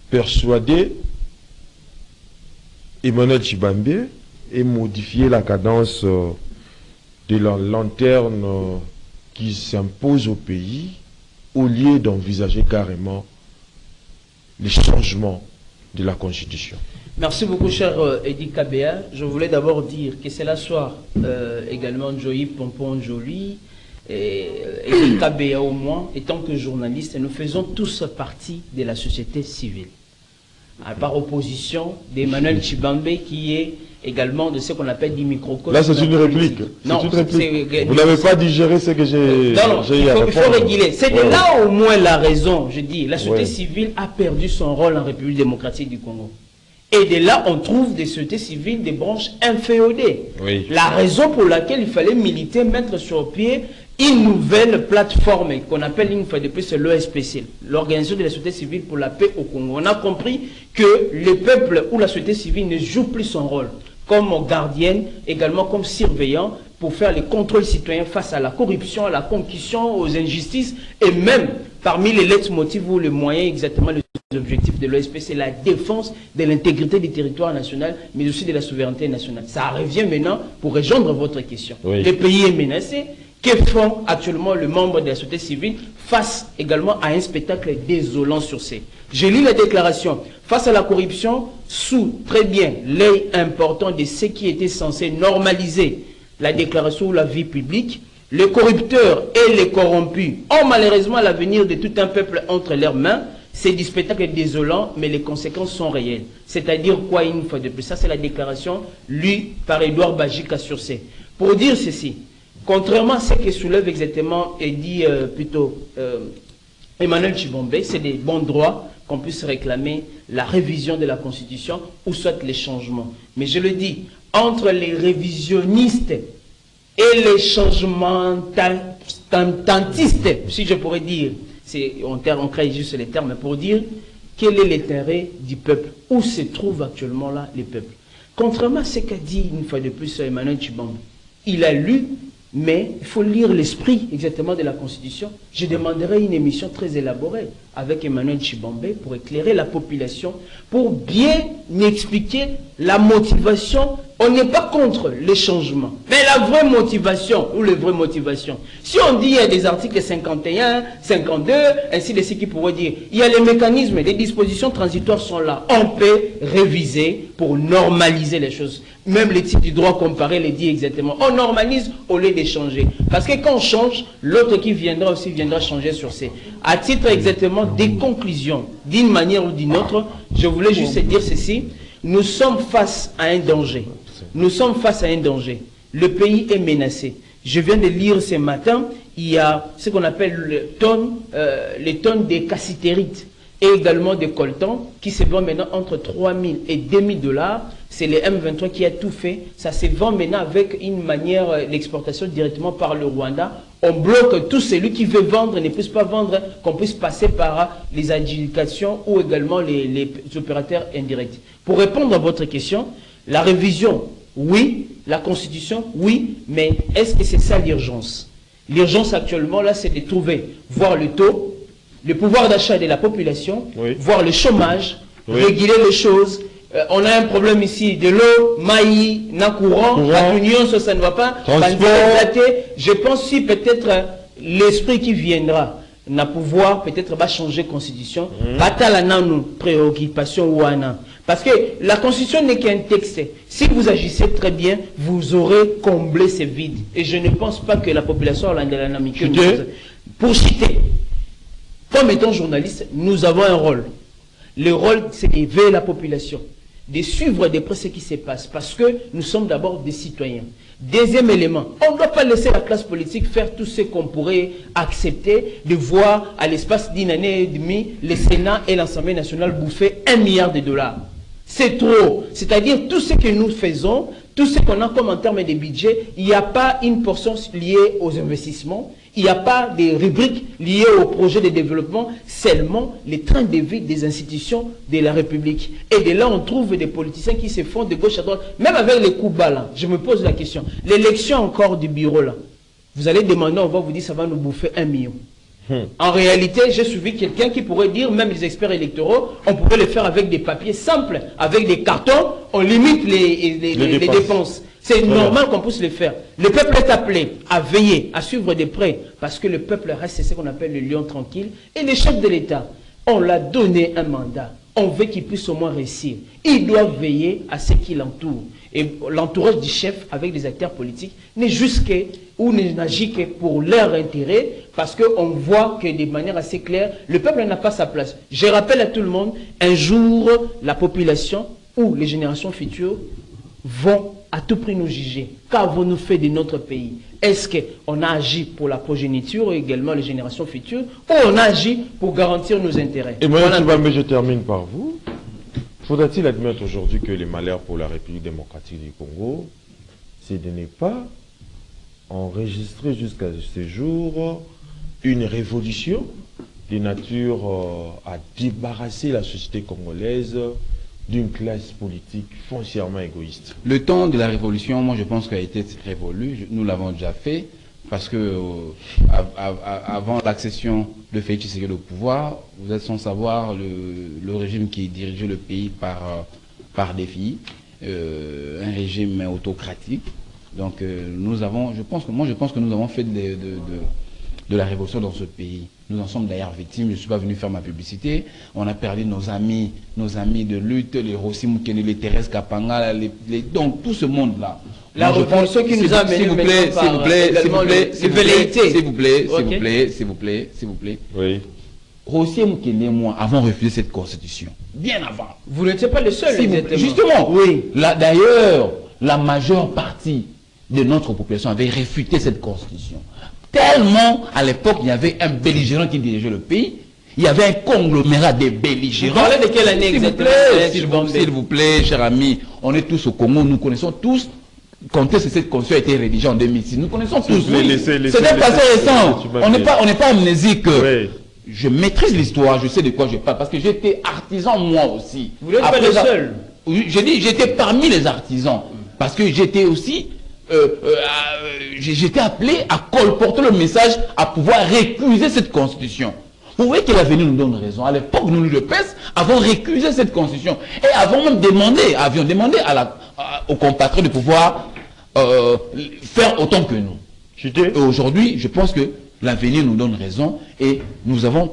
persuader Emmanuel Tshibambe et modifier la cadence de la lanterne qui s'impose au pays au lieu d'envisager carrément les changements de la Constitution. Merci beaucoup, cher Edi Kabea. Je voulais d'abord dire que c'est la soir également Joyi Pompon Joly et Edi Kabea au moins, étant que journaliste, nous faisons tous partie de la société civile. Par opposition d'Emmanuel Tshibambe qui est également de ce qu'on appelle des microcosmes. Là, c'est une réplique. Non, une réplique. Vous n'avez pas digéré ce que j'ai il faut réguler. C'est de là au moins la raison, je dis. La société civile a perdu son rôle en République démocratique du Congo. Et de là, on trouve des sociétés civiles, des branches inféodées. Oui. La raison pour laquelle il fallait militer, mettre sur pied une nouvelle plateforme qu'on appelle une fois de plus l'OSPC, l'Organisation de la société civile pour la paix au Congo. On a compris que le peuple ou la société civile ne joue plus son rôle comme gardienne, également comme surveillant pour faire les contrôles citoyens face à la corruption, à la concussion, aux injustices et même parmi les leitmotifs ou les moyens exactement les objectifs de l'OSP, c'est la défense de l'intégrité du territoire national, mais aussi de la souveraineté nationale. Ça revient maintenant pour rejoindre votre question. Oui. Le pays est menacé. Que font actuellement les membres de la société civile face également à un spectacle désolant sur ces? Je lis la déclaration. Face à la corruption, sous très bien l'œil important de ce qui était censé normaliser la déclaration ou la vie publique, les corrupteurs et les corrompus ont malheureusement l'avenir de tout un peuple entre leurs mains. C'est du spectacle désolant, mais les conséquences sont réelles. C'est-à-dire quoi une fois de plus? Ça, c'est la déclaration lue par Edouard Bajika sur ces. Pour dire ceci, contrairement à ce que soulève exactement et dit Emmanuel Tshibambe, c'est des bons droits qu'on puisse réclamer la révision de la Constitution ou soit les changements. Mais je le dis, entre les révisionnistes et les changements tantistes, si je pourrais dire, on crée juste les termes pour dire quel est l'intérêt du peuple, où se trouve actuellement là les peuples. Contrairement à ce qu'a dit une fois de plus Emmanuel Tshibambe, il a lu, mais il faut lire l'esprit exactement de la Constitution. Je demanderai une émission très élaborée avec Emmanuel Tshibambe pour éclairer la population, pour bien expliquer la motivation. On n'est pas contre les changements, mais la vraie motivation, ou les vraies motivations. Si on dit il y a des articles 51, 52, ainsi de suite qui pourraient dire, il y a les mécanismes, les dispositions transitoires sont là. On peut réviser pour normaliser les choses. Même les titres du droit comparé les dit exactement. On normalise au lieu de changer. Parce que quand on change, l'autre qui viendra aussi viendra changer sur ces. À titre exactement des conclusions, d'une manière ou d'une autre, je voulais juste dire ceci. Nous sommes face à un danger. Nous sommes face à un danger. Le pays est menacé. Je viens de lire ce matin, il y a ce qu'on appelle les tonnes de cassitérite et également des coltans qui se vendent maintenant entre 3 000 et 2 000 $. C'est le M23 qui a tout fait. Ça se vend maintenant avec une manière d'exportation directement par le Rwanda. On bloque tout celui qui veut vendre ne puisse pas vendre, qu'on puisse passer par les adjudications ou également les opérateurs indirects. Pour répondre à votre question, la révision, oui. La Constitution, oui. Mais est-ce que c'est ça l'urgence? L'urgence actuellement, là, c'est de trouver, voir le taux, le pouvoir d'achat de la population, oui, voir le chômage, oui, réguler les choses. On a un problème ici de l'eau, maïs, na courant, la union, ça ne va pas. Je pense si peut-être l'esprit qui viendra, na pouvoir peut-être va changer la constitution, batala na nous préoccupation ou ana. Parce que la constitution n'est qu'un texte. Si vous agissez très bien, vous aurez comblé ces vides. Et je ne pense pas que la population hollandaise, pour citer, comme étant journaliste, nous avons un rôle. Le rôle, c'est d'éveiller la population, de suivre de près ce qui se passe, parce que nous sommes d'abord des citoyens. Deuxième élément, on ne doit pas laisser la classe politique faire tout ce qu'on pourrait accepter de voir à l'espace d'une année et demie le Sénat et l'Assemblée nationale bouffer $1 milliard. C'est trop. C'est-à-dire tout ce que nous faisons, tout ce qu'on a comme en termes de budget, il n'y a pas une portion liée aux investissements, il n'y a pas de rubriques liées au projet de développement, seulement les trains de vie des institutions de la République. Et de là, on trouve des politiciens qui se font de gauche à droite, même avec les coups bas là. Je me pose la question. L'élection encore du bureau là, vous allez demander, on va vous dire ça va nous bouffer 1 million. En réalité, j'ai suivi quelqu'un qui pourrait dire, même les experts électoraux, on pourrait le faire avec des papiers simples, avec des cartons, on limite les dépenses. C'est normal qu'on puisse le faire. Le peuple est appelé à veiller, à suivre de près, parce que le peuple reste ce qu'on appelle le lion tranquille. Et le chef de l'État, on l'a donné un mandat. On veut qu'il puisse au moins réussir. Il doit veiller à ce qui l'entoure. Et l'entourage du chef avec les acteurs politiques n'est juste que, ou n'agit que pour leur intérêt, parce qu'on voit que de manière assez claire, le peuple n'a pas sa place. Je rappelle à tout le monde, un jour, la population ou les générations futures vont à tout prix nous juger. Qu'avons-nous fait de notre pays? Est-ce qu'on a agi pour la progéniture et également les générations futures, ou on a agi pour garantir nos intérêts? Et moi, voilà. Je termine par vous. Faudra-t-il admettre aujourd'hui que les malheurs pour la République démocratique du Congo, c'est de ne pas enregistrer jusqu'à ce jour une révolution de nature à débarrasser la société congolaise d'une classe politique foncièrement égoïste? Le temps de la révolution, moi je pense qu'elle a été révolue, nous l'avons déjà fait, parce que avant l'accession de Félix Tshisekedi au pouvoir, vous êtes sans savoir le régime qui dirigeait le pays par défi, un régime autocratique. Donc nous avons, je pense que nous avons fait de la révolution dans ce pays. Nous en sommes d'ailleurs victimes. Je ne suis pas venu faire ma publicité. On a perdu nos amis de lutte, les Rossi Mukene, les Thérèse Kapanga, donc tout ce monde-là. La révolution qui nous a amené, s'il vous plaît. Oui. Rossi Mukene et moi avons refusé cette constitution. Bien avant. Vous n'étiez pas le seul. Justement. Oui. D'ailleurs, la majeure partie de notre population avait réfuté cette constitution. Tellement, à l'époque, il y avait un belligérant qui dirigeait le pays. Il y avait un conglomérat de belligérants. Vous parlez de quelle année exactement? S'il vous plaît, cher ami, on est tous au Congo, nous connaissons tous quand est-ce que cette constitution a été rédigée en 2006. Nous connaissons tous. C'est un passé récent. On n'est pas amnésique. Oui. Je maîtrise l'histoire, je sais de quoi je parle, parce que j'étais artisan moi aussi. Vous n'êtes pas le seul. Oui, j'ai dit, j'étais parmi les artisans, parce que j'étais aussi... j'étais appelé à colporter le message à pouvoir récuser cette constitution. Vous voyez que l'avenir nous donne raison. À l'époque, nous, le PES, avons récusé cette constitution et avions demandé aux compatriotes de pouvoir faire autant que nous. Et aujourd'hui, je pense que l'avenir nous donne raison et nous avons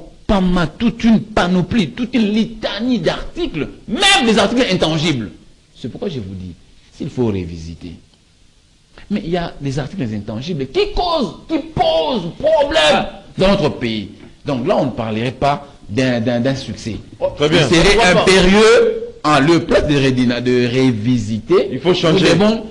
toute une panoplie, toute une litanie d'articles, même des articles intangibles. C'est pourquoi je vous dis, s'il faut révisiter. Mais il y a des articles intangibles qui posent problème dans notre pays. Donc là, on ne parlerait pas d'un succès. Très bien. Il serait impérieux, en le place de révisiter. Il faut changer. Nous devons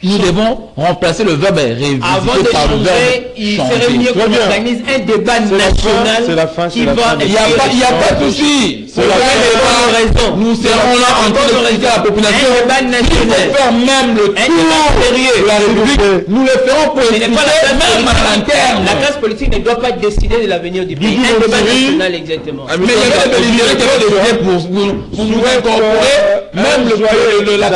Nous devons remplacer le verbe révisiter Avant de par le verbe changer, il serait changer. mieux qu'on bien. organise un débat national c'est la fin, qui c'est la va... fin. Il n'y a pas de souci. C'est la raison. Nous serons là en train d'expliquer à la population. Un débat Il national. faut faire même le Un tour débat sérieux. de la République. Nous le ferons pour Ce expliquer n'est pas la classe même à l'interne. La classe politique ne doit pas décider de l'avenir du pays. Un débat national, exactement. Mais il y avait des libéraux qui avaient décidé pour nous incorporer même la